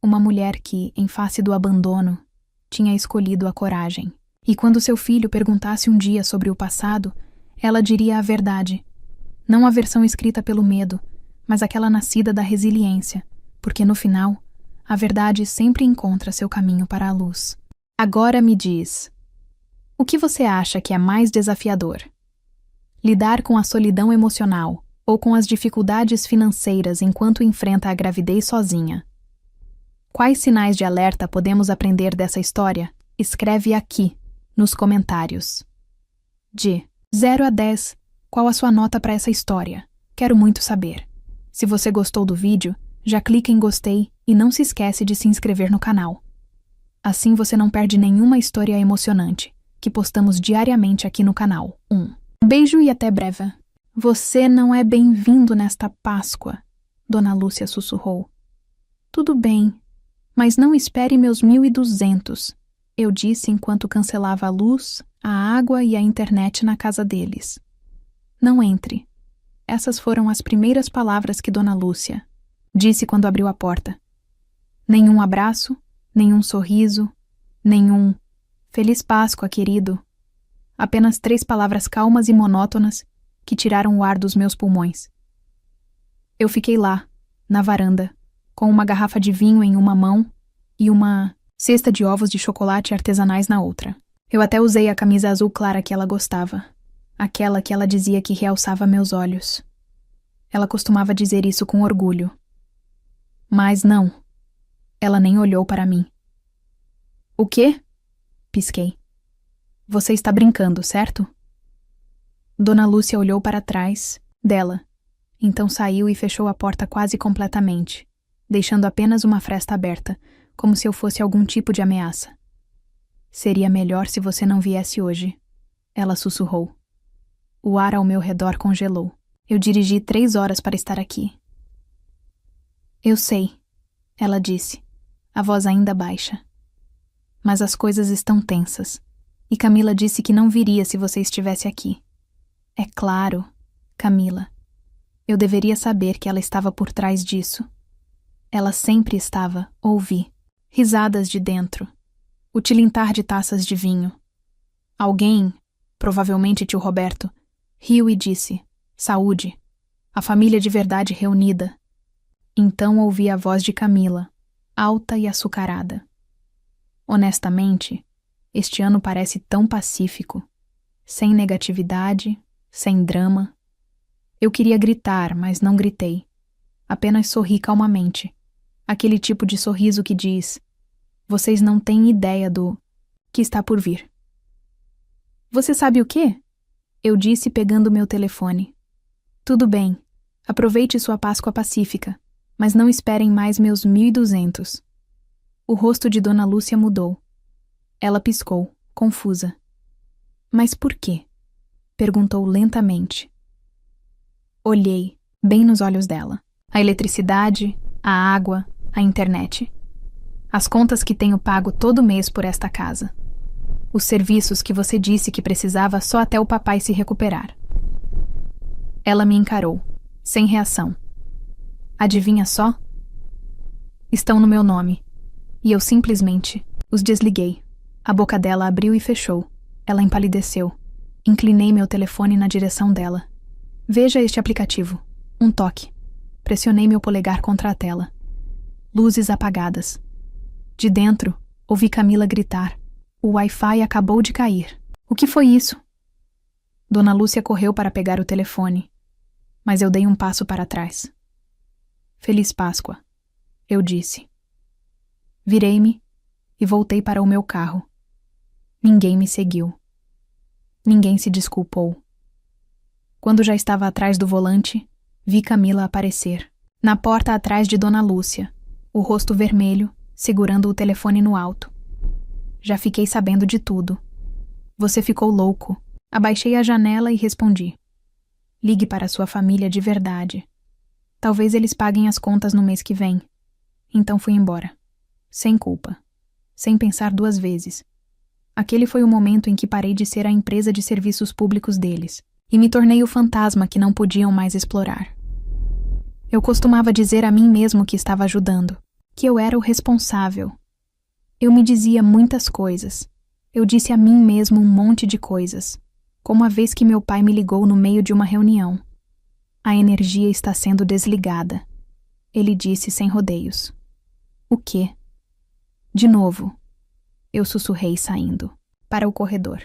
uma mulher que, em face do abandono, tinha escolhido a coragem. E quando seu filho perguntasse um dia sobre o passado, ela diria a verdade, não a versão escrita pelo medo, mas aquela nascida da resiliência, porque no final, a verdade sempre encontra seu caminho para a luz. Agora me diz, o que você acha que é mais desafiador? Lidar com a solidão emocional ou com as dificuldades financeiras enquanto enfrenta a gravidez sozinha? Quais sinais de alerta podemos aprender dessa história? Escreve aqui, nos comentários. De 0 a 10, qual a sua nota para essa história? Quero muito saber. Se você gostou do vídeo, já clica em gostei e não se esquece de se inscrever no canal. Assim você não perde nenhuma história emocionante, que postamos diariamente aqui no canal. Beijo e até breve. Você não é bem-vindo nesta Páscoa, Dona Lúcia sussurrou. Tudo bem, mas não espere meus 1.200, eu disse enquanto cancelava a luz, a água e a internet na casa deles. Não entre. Essas foram as primeiras palavras que Dona Lúcia disse quando abriu a porta. Nenhum abraço, nenhum sorriso, nenhum Feliz Páscoa, querido. Apenas 3 palavras calmas e monótonas que tiraram o ar dos meus pulmões. Eu fiquei lá, na varanda, com uma garrafa de vinho em uma mão e uma cesta de ovos de chocolate artesanais na outra. Eu até usei a camisa azul clara que ela gostava, aquela que ela dizia que realçava meus olhos. Ela costumava dizer isso com orgulho. Mas não, ela nem olhou para mim. O quê? Pisquei. Você está brincando, certo? Dona Lúcia olhou para trás dela, então saiu e fechou a porta quase completamente, deixando apenas uma fresta aberta, como se eu fosse algum tipo de ameaça. Seria melhor se você não viesse hoje, ela sussurrou. O ar ao meu redor congelou. Eu dirigi 3 horas para estar aqui. Eu sei, ela disse, a voz ainda baixa. Mas as coisas estão tensas, e Camila disse que não viria se você estivesse aqui. É claro, Camila. Eu deveria saber que ela estava por trás disso. Ela sempre estava, ouvi. Risadas de dentro. O tilintar de taças de vinho. Alguém, provavelmente tio Roberto, riu e disse, saúde, a família de verdade reunida. Então ouvi a voz de Camila, alta e açucarada. Honestamente, este ano parece tão pacífico, sem negatividade, sem drama. Eu queria gritar, mas não gritei. Apenas sorri calmamente. Aquele tipo de sorriso que diz, vocês não têm ideia do que está por vir. Você sabe o quê? Eu disse pegando meu telefone. Tudo bem, aproveite sua Páscoa pacífica, mas não esperem mais meus 1.200. O rosto de Dona Lúcia mudou. Ela piscou, confusa. Mas por quê? Perguntou lentamente. Olhei, bem nos olhos dela. A eletricidade, a água, a internet. As contas que tenho pago todo mês por esta casa. Os serviços que você disse que precisava só até o papai se recuperar. Ela me encarou, sem reação. Adivinha só? Estão no meu nome. E eu simplesmente os desliguei. A boca dela abriu e fechou. Ela empalideceu. Inclinei meu telefone na direção dela. Veja este aplicativo. Um toque. Pressionei meu polegar contra a tela. Luzes apagadas. De dentro, ouvi Camila gritar. O Wi-Fi acabou de cair. O que foi isso? Dona Lúcia correu para pegar o telefone, mas eu dei um passo para trás. Feliz Páscoa, eu disse. Virei-me e voltei para o meu carro. Ninguém me seguiu. Ninguém se desculpou. Quando já estava atrás do volante, vi Camila aparecer, na porta atrás de Dona Lúcia, o rosto vermelho, segurando o telefone no alto. Já fiquei sabendo de tudo. Você ficou louco. Abaixei a janela e respondi. Ligue para sua família de verdade. Talvez eles paguem as contas no mês que vem. Então fui embora. Sem culpa. Sem pensar duas vezes. Aquele foi o momento em que parei de ser a empresa de serviços públicos deles e me tornei o fantasma que não podiam mais explorar. Eu costumava dizer a mim mesmo que estava ajudando, que eu era o responsável. Eu me dizia muitas coisas. Eu disse a mim mesmo um monte de coisas, como a vez que meu pai me ligou no meio de uma reunião. A energia está sendo desligada, ele disse sem rodeios. O quê? De novo, eu sussurrei saindo, para o corredor.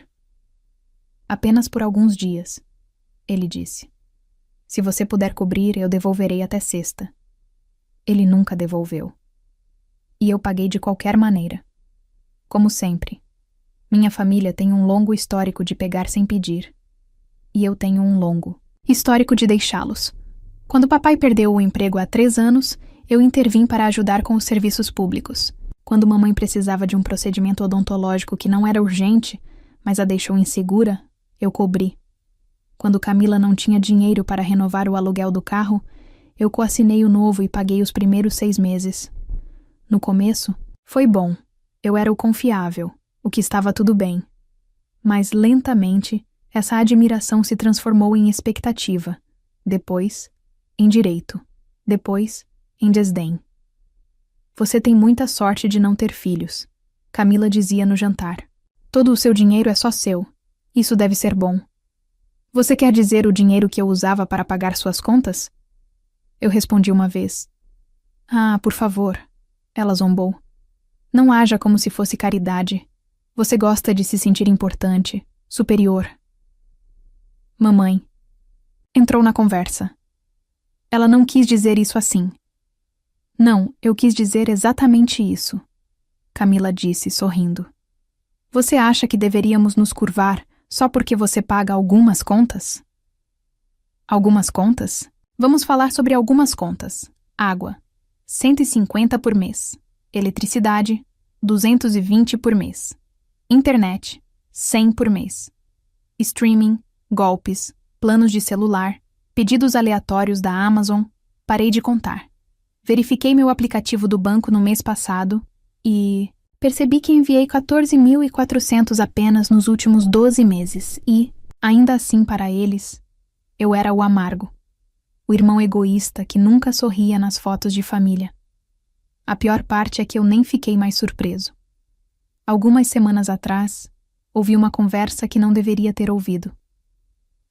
Apenas por alguns dias, ele disse. Se você puder cobrir, eu devolverei até sexta. Ele nunca devolveu. E eu paguei de qualquer maneira. Como sempre. Minha família tem um longo histórico de pegar sem pedir. E eu tenho um longo histórico de deixá-los. Quando papai perdeu o emprego há 3 anos, eu intervim para ajudar com os serviços públicos. Quando mamãe precisava de um procedimento odontológico que não era urgente, mas a deixou insegura, eu cobri. Quando Camila não tinha dinheiro para renovar o aluguel do carro, eu coassinei o novo e paguei os primeiros 6 meses. No começo, foi bom. Eu era o confiável, o que estava tudo bem. Mas, lentamente, essa admiração se transformou em expectativa. Depois, em direito. Depois, em desdém. Você tem muita sorte de não ter filhos, Camila dizia no jantar. Todo o seu dinheiro é só seu. Isso deve ser bom. Você quer dizer o dinheiro que eu usava para pagar suas contas? Eu respondi uma vez. Ah, por favor, ela zombou. Não haja como se fosse caridade. Você gosta de se sentir importante, superior. Mamãe entrou na conversa. Ela não quis dizer isso assim. Não, eu quis dizer exatamente isso, Camila disse, sorrindo. Você acha que deveríamos nos curvar só porque você paga algumas contas? Algumas contas? Vamos falar sobre algumas contas. Água, 150 por mês. Eletricidade, 220 por mês. Internet, 100 por mês. Streaming, golpes, planos de celular, pedidos aleatórios da Amazon, parei de contar. Verifiquei meu aplicativo do banco no mês passado e percebi que enviei 14.400 apenas nos últimos 12 meses e, ainda assim para eles, eu era o amargo. O irmão egoísta que nunca sorria nas fotos de família. A pior parte é que eu nem fiquei mais surpreso. Algumas semanas atrás, ouvi uma conversa que não deveria ter ouvido.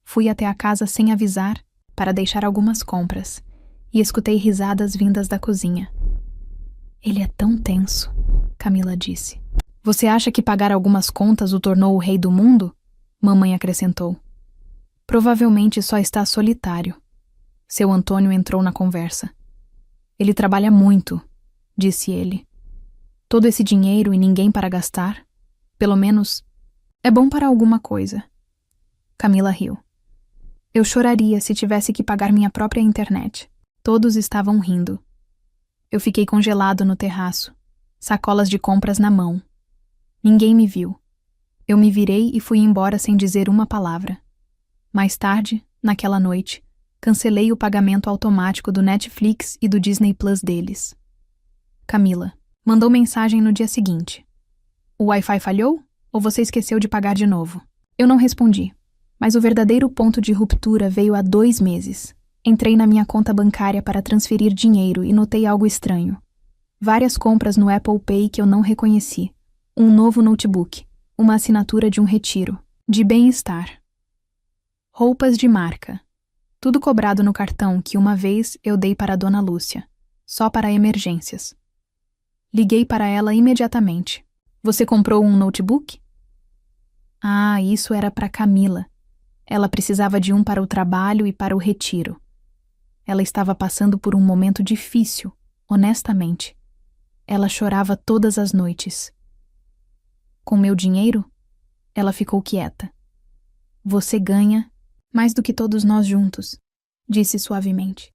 Fui até a casa sem avisar para deixar algumas compras e escutei risadas vindas da cozinha. Ele é tão tenso, Camila disse. Você acha que pagar algumas contas o tornou o rei do mundo? Mamãe acrescentou. Provavelmente só está solitário. Seu Antônio entrou na conversa. Ele trabalha muito, disse ele. Todo esse dinheiro e ninguém para gastar? Pelo menos, é bom para alguma coisa. Camila riu. Eu choraria se tivesse que pagar minha própria internet. Todos estavam rindo. Eu fiquei congelado no terraço, sacolas de compras na mão. Ninguém me viu. Eu me virei e fui embora sem dizer uma palavra. Mais tarde, naquela noite, cancelei o pagamento automático do Netflix e do Disney Plus deles. Camila mandou mensagem no dia seguinte. O Wi-Fi falhou? Ou você esqueceu de pagar de novo? Eu não respondi, mas o verdadeiro ponto de ruptura veio há 2 meses. Entrei na minha conta bancária para transferir dinheiro e notei algo estranho. Várias compras no Apple Pay que eu não reconheci. Um novo notebook. Uma assinatura de um retiro. De bem-estar. Roupas de marca. Tudo cobrado no cartão que uma vez eu dei para a Dona Lúcia. Só para emergências. Liguei para ela imediatamente. Você comprou um notebook? Ah, isso era para Camila. Ela precisava de um para o trabalho e para o retiro. Ela estava passando por um momento difícil, honestamente. Ela chorava todas as noites. Com meu dinheiro? Ela ficou quieta. Você ganha mais do que todos nós juntos, disse suavemente.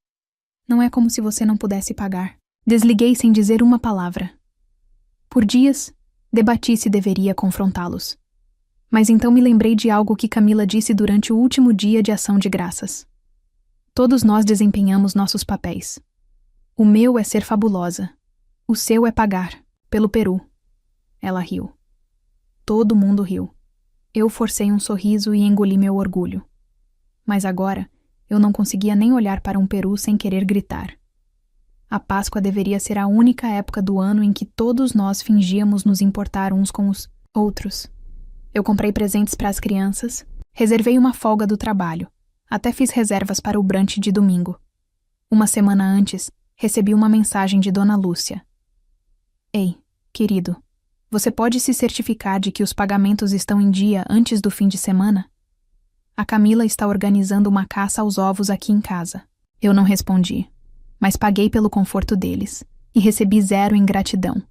Não é como se você não pudesse pagar. Desliguei sem dizer uma palavra. Por dias, debati se deveria confrontá-los. Mas então me lembrei de algo que Camila disse durante o último dia de ação de graças. Todos nós desempenhamos nossos papéis. O meu é ser fabulosa. O seu é pagar, pelo Peru. Ela riu. Todo mundo riu. Eu forcei um sorriso e engoli meu orgulho. Mas agora, eu não conseguia nem olhar para um peru sem querer gritar. A Páscoa deveria ser a única época do ano em que todos nós fingíamos nos importar uns com os outros. Eu comprei presentes para as crianças, reservei uma folga do trabalho, até fiz reservas para o brunch de domingo. Uma semana antes, recebi uma mensagem de Dona Lúcia. Ei, querido, você pode se certificar de que os pagamentos estão em dia antes do fim de semana? A Camila está organizando uma caça aos ovos aqui em casa. Eu não respondi, mas paguei pelo conforto deles e recebi 0 em gratidão.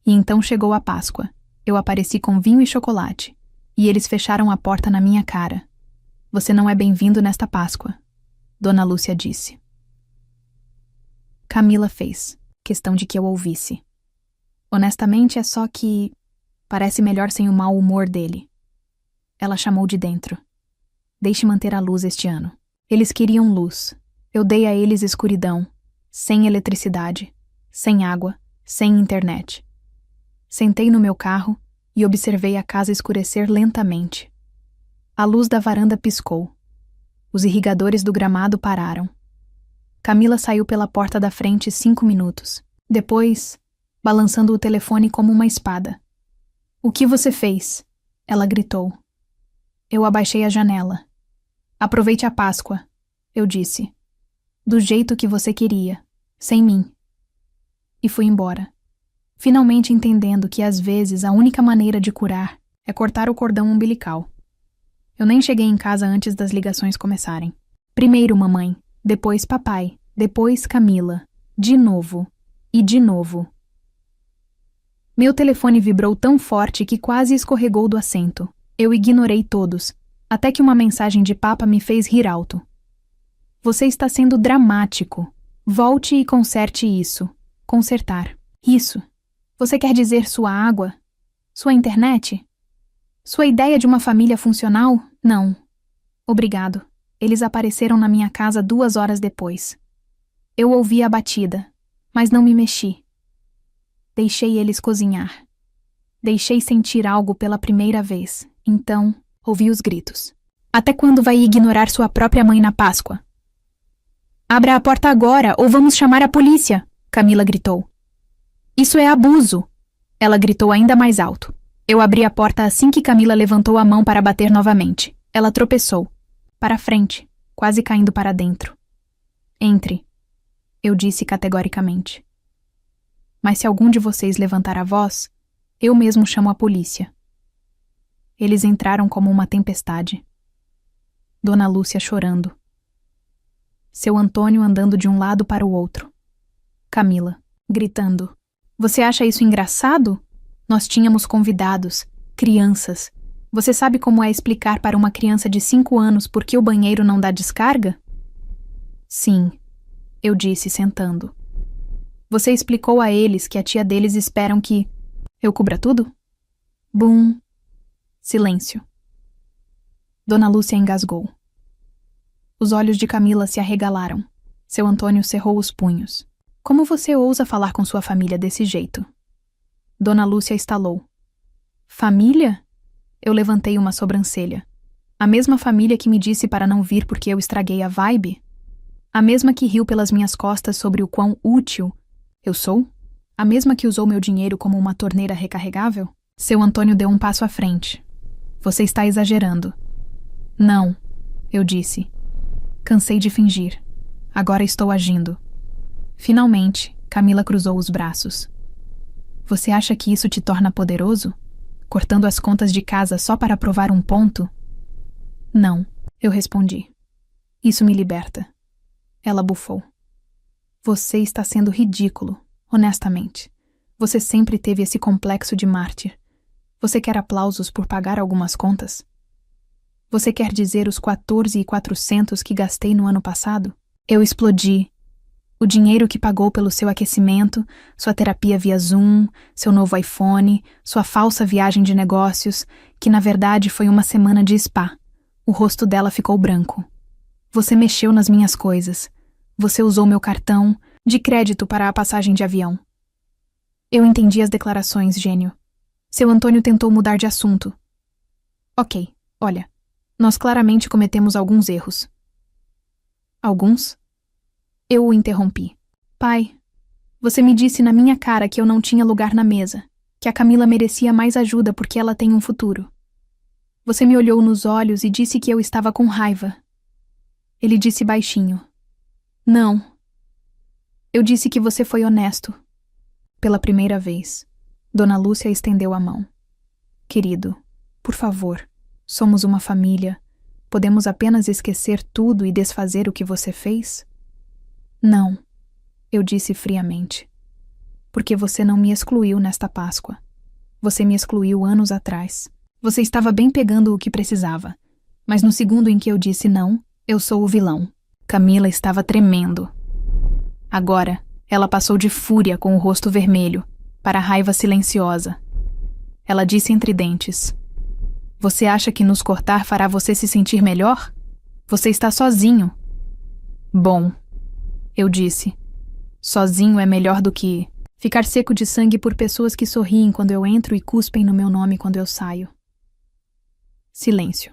E então chegou a Páscoa. Eu apareci com vinho e chocolate, e eles fecharam a porta na minha cara. Você não é bem-vindo nesta Páscoa, Dona Lúcia disse. Camila fez questão de que eu ouvisse. Honestamente, é só que parece melhor sem o mau humor dele. Ela chamou de dentro. Deixe manter a luz este ano. Eles queriam luz. Eu dei a eles escuridão, sem eletricidade, sem água, sem internet. Sentei no meu carro e observei a casa escurecer lentamente. A luz da varanda piscou. Os irrigadores do gramado pararam. Camila saiu pela porta da frente 5 minutos. Depois, balançando o telefone como uma espada. O que você fez? Ela gritou. Eu abaixei a janela. Aproveite a Páscoa, eu disse. Do jeito que você queria, sem mim. E fui embora. Finalmente entendendo que às vezes a única maneira de curar é cortar o cordão umbilical. Eu nem cheguei em casa antes das ligações começarem. Primeiro mamãe, depois papai, depois Camila. De novo. E de novo. Meu telefone vibrou tão forte que quase escorregou do assento. Eu ignorei todos, até que uma mensagem de papa me fez rir alto. Você está sendo dramático. Volte e conserte isso. Consertar. Isso. Você quer dizer sua água? Sua internet? Sua ideia de uma família funcional? Não. Obrigado. Eles apareceram na minha casa 2 horas depois. Eu ouvi a batida, mas não me mexi. Deixei eles cozinhar. Deixei sentir algo pela primeira vez. Então, ouvi os gritos. Até quando vai ignorar sua própria mãe na Páscoa? Abra a porta agora ou vamos chamar a polícia, Camila gritou. Isso é abuso. Ela gritou ainda mais alto. Eu abri a porta assim que Camila levantou a mão para bater novamente. Ela tropeçou. Para frente, quase caindo para dentro. Entre, eu disse categoricamente. Mas se algum de vocês levantar a voz, eu mesmo chamo a polícia. Eles entraram como uma tempestade. Dona Lúcia chorando. Seu Antônio andando de um lado para o outro. Camila, gritando. Você acha isso engraçado? Nós tínhamos convidados, crianças. Você sabe como é explicar para uma criança de 5 anos por que o banheiro não dá descarga? Sim, eu disse sentando. Você explicou a eles que a tia deles esperam que eu cubra tudo? Bum. Silêncio. Dona Lúcia engasgou. Os olhos de Camila se arregalaram. Seu Antônio cerrou os punhos. Como você ousa falar com sua família desse jeito? Dona Lúcia estalou. Família? Eu levantei uma sobrancelha. A mesma família que me disse para não vir porque eu estraguei a vibe? A mesma que riu pelas minhas costas sobre o quão útil eu sou? A mesma que usou meu dinheiro como uma torneira recarregável? Seu Antônio deu um passo à frente. Você está exagerando. Não, eu disse. Cansei de fingir. Agora estou agindo. Finalmente, Camila cruzou os braços. Você acha que isso te torna poderoso? Cortando as contas de casa só para provar um ponto? Não, eu respondi. Isso me liberta. Ela bufou. Você está sendo ridículo, honestamente. Você sempre teve esse complexo de mártir. Você quer aplausos por pagar algumas contas? Você quer dizer os 14.400 que gastei no ano passado? Eu explodi. O dinheiro que pagou pelo seu aquecimento, sua terapia via Zoom, seu novo iPhone, sua falsa viagem de negócios, que na verdade foi uma semana de spa. O rosto dela ficou branco. Você mexeu nas minhas coisas. Você usou meu cartão de crédito para a passagem de avião. Eu entendi as declarações, gênio. Seu Antônio tentou mudar de assunto. Ok, olha, nós claramente cometemos alguns erros. Alguns? Eu o interrompi. Pai, você me disse na minha cara que eu não tinha lugar na mesa, que a Camila merecia mais ajuda porque ela tem um futuro. Você me olhou nos olhos e disse que eu estava com raiva. Ele disse baixinho. Não. Eu disse que você foi honesto. Pela primeira vez, Dona Lúcia estendeu a mão. Querido, por favor, somos uma família. Podemos apenas esquecer tudo e desfazer o que você fez? Não, eu disse friamente. Porque você não me excluiu nesta Páscoa. Você me excluiu anos atrás. Você estava bem pegando o que precisava. Mas no segundo em que eu disse não, eu sou o vilão. Camila estava tremendo. Agora, ela passou de fúria com o rosto vermelho, para a raiva silenciosa. Ela disse entre dentes. Você acha que nos cortar fará você se sentir melhor? Você está sozinho. Bom, eu disse. Sozinho é melhor do que ficar seco de sangue por pessoas que sorriem quando eu entro e cuspem no meu nome quando eu saio. Silêncio.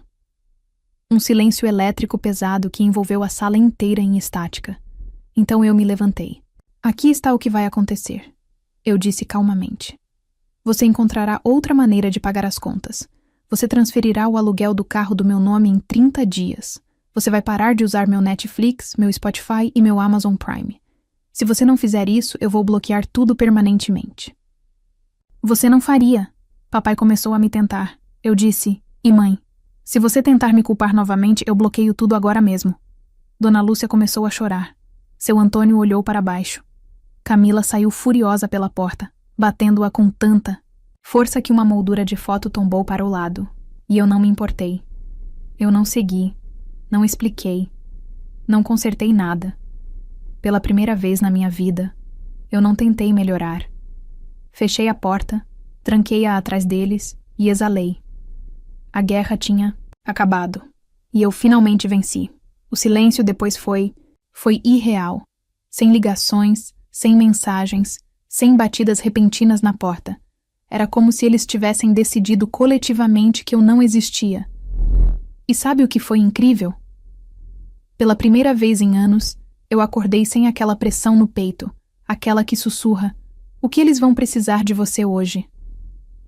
Um silêncio elétrico pesado que envolveu a sala inteira em estática. Então eu me levantei. Aqui está o que vai acontecer, eu disse calmamente. Você encontrará outra maneira de pagar as contas. Você transferirá o aluguel do carro do meu nome em 30 dias. Você vai parar de usar meu Netflix, meu Spotify e meu Amazon Prime. Se você não fizer isso, eu vou bloquear tudo permanentemente. Você não faria. Papai começou a me tentar. Eu disse, e mãe, se você tentar me culpar novamente, eu bloqueio tudo agora mesmo. Dona Lúcia começou a chorar. Seu Antônio olhou para baixo. Camila saiu furiosa pela porta, batendo-a com tanta força que uma moldura de foto tombou para o lado. E eu não me importei. Eu não segui, não expliquei, não consertei nada. Pela primeira vez na minha vida, eu não tentei melhorar. Fechei a porta, tranquei-a atrás deles e exalei. A guerra tinha acabado. E eu finalmente venci. O silêncio depois foi irreal. Sem ligações, sem mensagens, sem batidas repentinas na porta. Era como se eles tivessem decidido coletivamente que eu não existia. E sabe o que foi incrível? Pela primeira vez em anos, eu acordei sem aquela pressão no peito, aquela que sussurra: o que eles vão precisar de você hoje?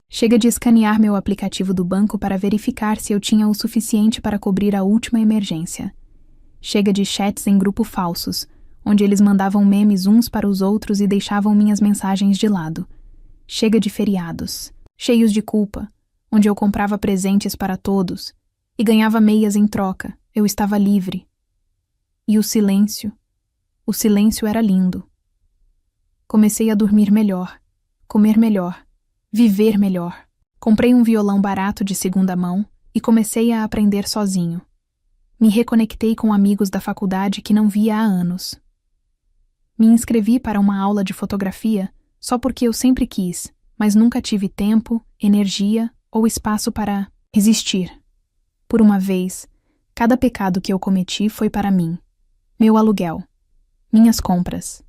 Chega de escanear meu aplicativo do banco para verificar se eu tinha o suficiente para cobrir a última emergência. Chega de chats em grupo falsos, onde eles mandavam memes uns para os outros e deixavam minhas mensagens de lado. Chega de feriados, cheios de culpa, onde eu comprava presentes para todos e ganhava meias em troca. Eu estava livre. E o silêncio era lindo. Comecei a dormir melhor, comer melhor, viver melhor. Comprei um violão barato de segunda mão e comecei a aprender sozinho. Me reconectei com amigos da faculdade que não via há anos. Me inscrevi para uma aula de fotografia só porque eu sempre quis, mas nunca tive tempo, energia ou espaço para resistir. Por uma vez, cada pecado que eu cometi foi para mim. Meu aluguel, minhas compras,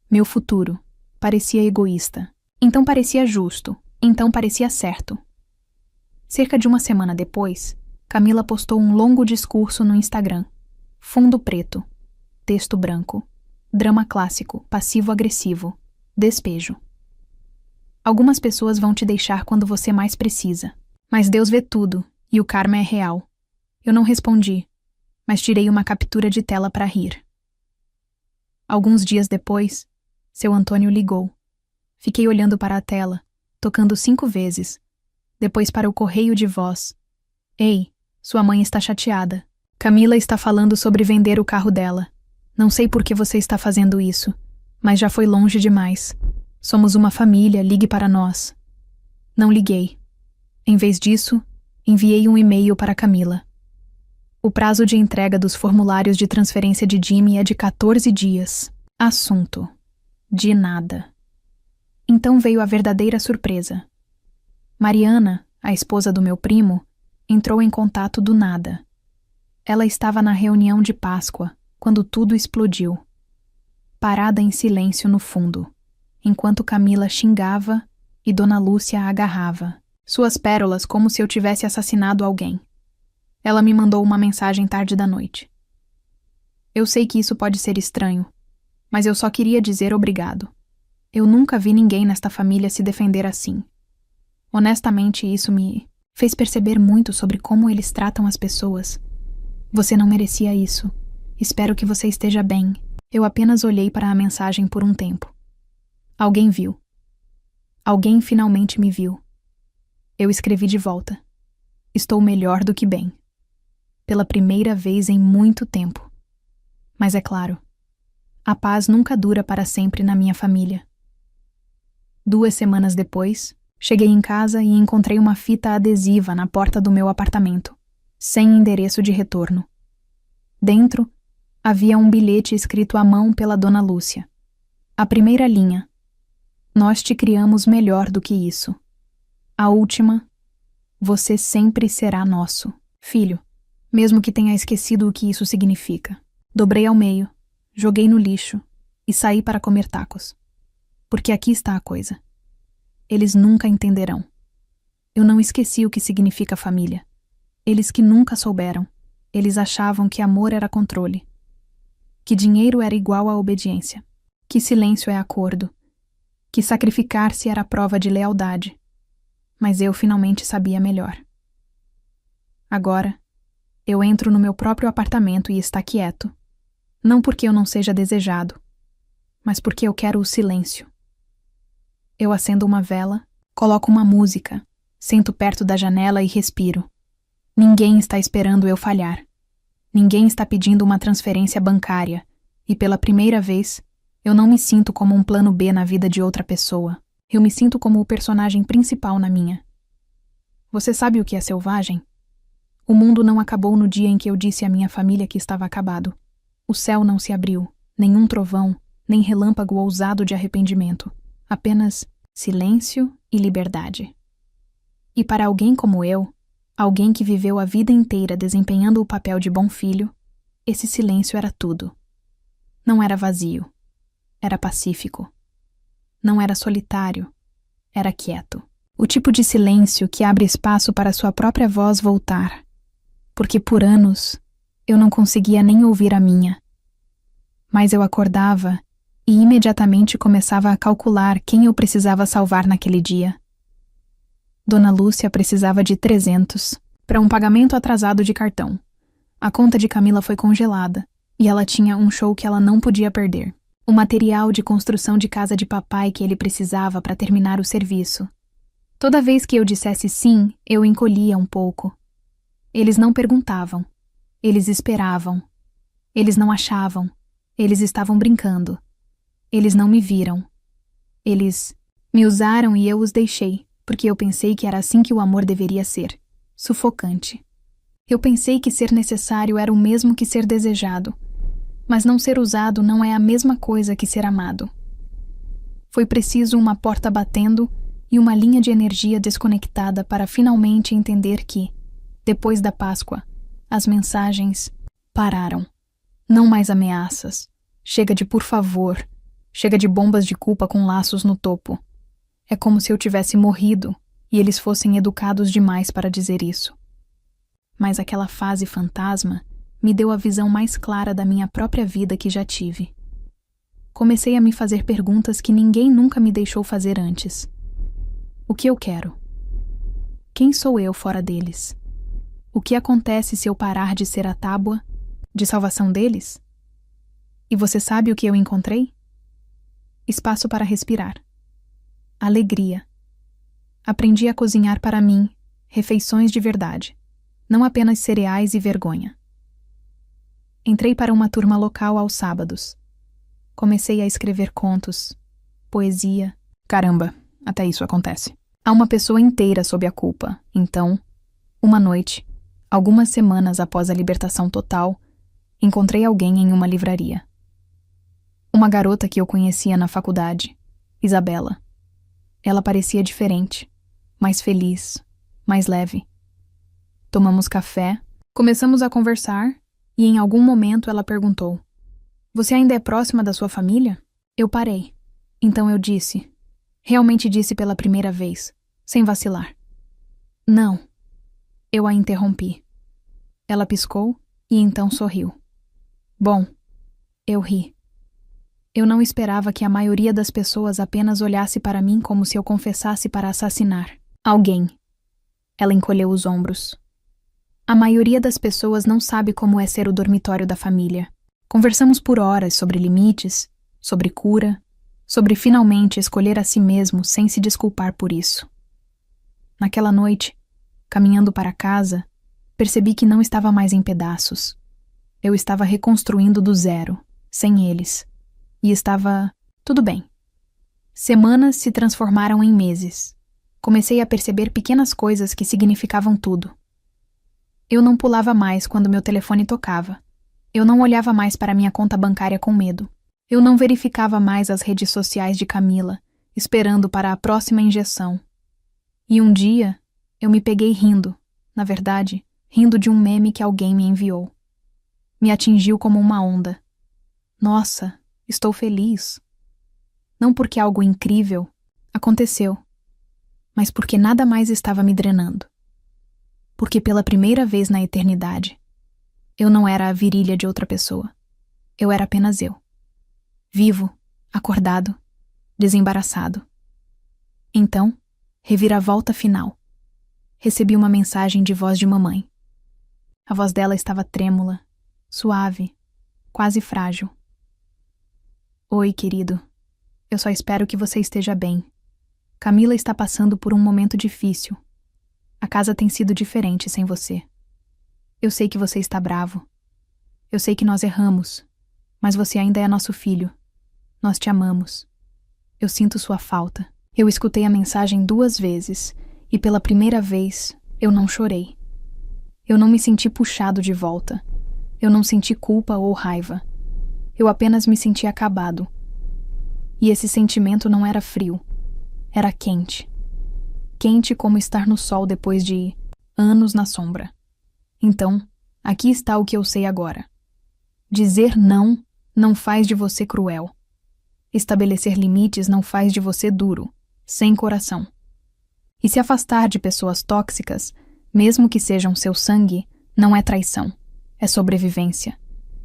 meu futuro. Parecia egoísta. Então parecia justo. Então parecia certo. Cerca de uma semana depois, Camila postou um longo discurso no Instagram. Fundo preto. Texto branco. Drama clássico, passivo-agressivo. Despejo. Algumas pessoas vão te deixar quando você mais precisa. Mas Deus vê tudo, e o karma é real. Eu não respondi, mas tirei uma captura de tela para rir. Alguns dias depois, seu Antônio ligou. Fiquei olhando para a tela, tocando 5 vezes. Depois para o correio de voz. Ei, sua mãe está chateada. Camila está falando sobre vender o carro dela. Não sei por que você está fazendo isso, mas já foi longe demais. Somos uma família, ligue para nós. Não liguei. Em vez disso, enviei um e-mail para Camila. O prazo de entrega dos formulários de transferência de Jimmy é de 14 dias. Assunto: de nada. Então veio a verdadeira surpresa. Mariana, a esposa do meu primo, entrou em contato do nada. Ela estava na reunião de Páscoa, quando tudo explodiu. Parada em silêncio no fundo, enquanto Camila xingava e Dona Lúcia a agarrava. Suas pérolas como se eu tivesse assassinado alguém. Ela me mandou uma mensagem tarde da noite. Eu sei que isso pode ser estranho, mas eu só queria dizer obrigado. Eu nunca vi ninguém nesta família se defender assim. Honestamente, isso me fez perceber muito sobre como eles tratam as pessoas. Você não merecia isso. Espero que você esteja bem. Eu apenas olhei para a mensagem por um tempo. Alguém viu. Alguém finalmente me viu. Eu escrevi de volta. Estou melhor do que bem. Pela primeira vez em muito tempo. Mas é claro, a paz nunca dura para sempre na minha família. 2 semanas depois, cheguei em casa e encontrei uma fita adesiva na porta do meu apartamento, sem endereço de retorno. Dentro, havia um bilhete escrito à mão pela Dona Lúcia. A primeira linha: nós te criamos melhor do que isso. A última: você sempre será nosso, filho, mesmo que tenha esquecido o que isso significa. Dobrei ao meio, joguei no lixo e saí para comer tacos. Porque aqui está a coisa. Eles nunca entenderão. Eu não esqueci o que significa família. Eles que nunca souberam. Eles achavam que amor era controle. Que dinheiro era igual a obediência. Que silêncio é acordo. Que sacrificar-se era prova de lealdade. Mas eu finalmente sabia melhor. Agora, eu entro no meu próprio apartamento e está quieto. Não porque eu não seja desejado, mas porque eu quero o silêncio. Eu acendo uma vela, coloco uma música, sento perto da janela e respiro. Ninguém está esperando eu falhar. Ninguém está pedindo uma transferência bancária, e pela primeira vez, eu não me sinto como um plano B na vida de outra pessoa. Eu me sinto como o personagem principal na minha. Você sabe o que é selvagem? O mundo não acabou no dia em que eu disse à minha família que estava acabado. O céu não se abriu, nenhum trovão, nem relâmpago ousado de arrependimento. Apenas silêncio e liberdade. E para alguém como eu, alguém que viveu a vida inteira desempenhando o papel de bom filho, esse silêncio era tudo. Não era vazio, era pacífico. Não era solitário, era quieto. O tipo de silêncio que abre espaço para sua própria voz voltar. Porque por anos eu não conseguia nem ouvir a minha. Mas eu acordava e imediatamente começava a calcular quem eu precisava salvar naquele dia. Dona Lúcia precisava de 300 para um pagamento atrasado de cartão. A conta de Camila foi congelada e ela tinha um show que ela não podia perder. O material de construção de casa de papai que ele precisava para terminar o serviço. Toda vez que eu dissesse sim, eu encolhia um pouco. Eles não perguntavam. Eles esperavam. Eles não achavam. Eles estavam brincando. Eles não me viram. Eles me usaram e eu os deixei, porque eu pensei que era assim que o amor deveria ser. Sufocante. Eu pensei que ser necessário era o mesmo que ser desejado. Mas não ser usado não é a mesma coisa que ser amado. Foi preciso uma porta batendo e uma linha de energia desconectada para finalmente entender que, depois da Páscoa, as mensagens pararam. Não mais ameaças. Chega de por favor. Chega de bombas de culpa com laços no topo. É como se eu tivesse morrido e eles fossem educados demais para dizer isso. Mas aquela fase fantasma me deu a visão mais clara da minha própria vida que já tive. Comecei a me fazer perguntas que ninguém nunca me deixou fazer antes. O que eu quero? Quem sou eu fora deles? O que acontece se eu parar de ser a tábua de salvação deles? E você sabe o que eu encontrei? Espaço para respirar. Alegria. Aprendi a cozinhar para mim refeições de verdade, não apenas cereais e vergonha. Entrei para uma turma local aos sábados. Comecei a escrever contos, poesia. Caramba, até isso acontece. Há uma pessoa inteira sob a culpa. Então, uma noite, algumas semanas após a libertação total, encontrei alguém em uma livraria. Uma garota que eu conhecia na faculdade, Isabela. Ela parecia diferente, mais feliz, mais leve. Tomamos café, começamos a conversar e em algum momento ela perguntou: "Você ainda é próxima da sua família?" Eu parei. Então eu disse, realmente disse pela primeira vez, sem vacilar: "Não." Eu a interrompi. Ela piscou e então sorriu. Bom, eu ri. Eu não esperava que a maioria das pessoas apenas olhasse para mim como se eu confessasse para assassinar alguém. Ela encolheu os ombros. A maioria das pessoas não sabe como é ser o dormitório da família. Conversamos por horas sobre limites, sobre cura, sobre finalmente escolher a si mesmo sem se desculpar por isso. Naquela noite, caminhando para casa, percebi que não estava mais em pedaços. Eu estava reconstruindo do zero, sem eles. E estava tudo bem. Semanas se transformaram em meses. Comecei a perceber pequenas coisas que significavam tudo. Eu não pulava mais quando meu telefone tocava. Eu não olhava mais para minha conta bancária com medo. Eu não verificava mais as redes sociais de Camila, esperando para a próxima injeção. E um dia, eu me peguei rindo, na verdade, rindo de um meme que alguém me enviou. Me atingiu como uma onda. Nossa, estou feliz. Não porque algo incrível aconteceu, mas porque nada mais estava me drenando. Porque pela primeira vez na eternidade, eu não era a virilha de outra pessoa. Eu era apenas eu. Vivo, acordado, desembaraçado. Então, reviravolta final. Recebi uma mensagem de voz de mamãe. A voz dela estava trêmula, suave, quase frágil. Oi, querido. Eu só espero que você esteja bem. Camila está passando por um momento difícil. A casa tem sido diferente sem você. Eu sei que você está bravo. Eu sei que nós erramos, mas você ainda é nosso filho. Nós te amamos. Eu sinto sua falta. Eu escutei a mensagem 2 vezes e pela primeira vez eu não chorei. Eu não me senti puxado de volta. Eu não senti culpa ou raiva. Eu apenas me senti acabado. E esse sentimento não era frio. Era quente. Quente como estar no sol depois de anos na sombra. Então, aqui está o que eu sei agora. Dizer não faz de você cruel. Estabelecer limites não faz de você duro, sem coração. E se afastar de pessoas tóxicas, mesmo que sejam seu sangue, não é traição, é sobrevivência.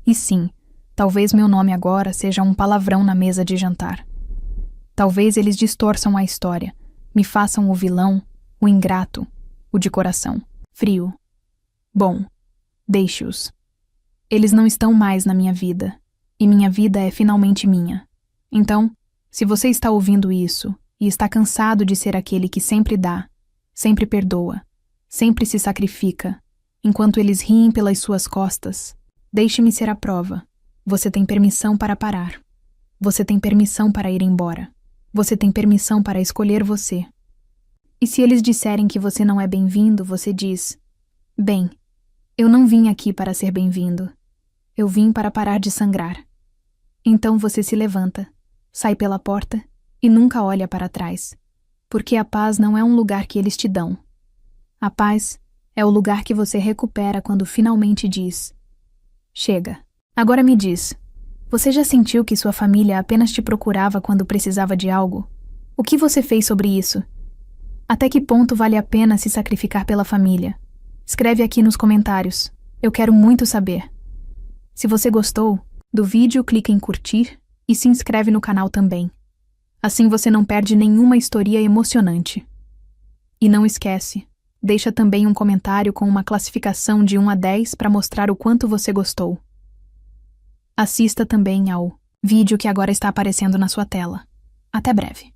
E sim, talvez meu nome agora seja um palavrão na mesa de jantar. Talvez eles distorçam a história, me façam o vilão, o ingrato, o de coração, frio. Bom, deixe-os. Eles não estão mais na minha vida, e minha vida é finalmente minha. Então, se você está ouvindo isso e está cansado de ser aquele que sempre dá, sempre perdoa, sempre se sacrifica, enquanto eles riem pelas suas costas, deixe-me ser a prova. Você tem permissão para parar. Você tem permissão para ir embora. Você tem permissão para escolher você. E se eles disserem que você não é bem-vindo, você diz: bem, eu não vim aqui para ser bem-vindo. Eu vim para parar de sangrar. Então você se levanta, sai pela porta e nunca olha para trás. Porque a paz não é um lugar que eles te dão. A paz é o lugar que você recupera quando finalmente diz: chega. Agora me diz, você já sentiu que sua família apenas te procurava quando precisava de algo? O que você fez sobre isso? Até que ponto vale a pena se sacrificar pela família? Escreve aqui nos comentários. Eu quero muito saber. Se você gostou do vídeo, clica em curtir e se inscreve no canal também. Assim você não perde nenhuma história emocionante. E não esquece, deixa também um comentário com uma classificação de 1 a 10 para mostrar o quanto você gostou. Assista também ao vídeo que agora está aparecendo na sua tela. Até breve.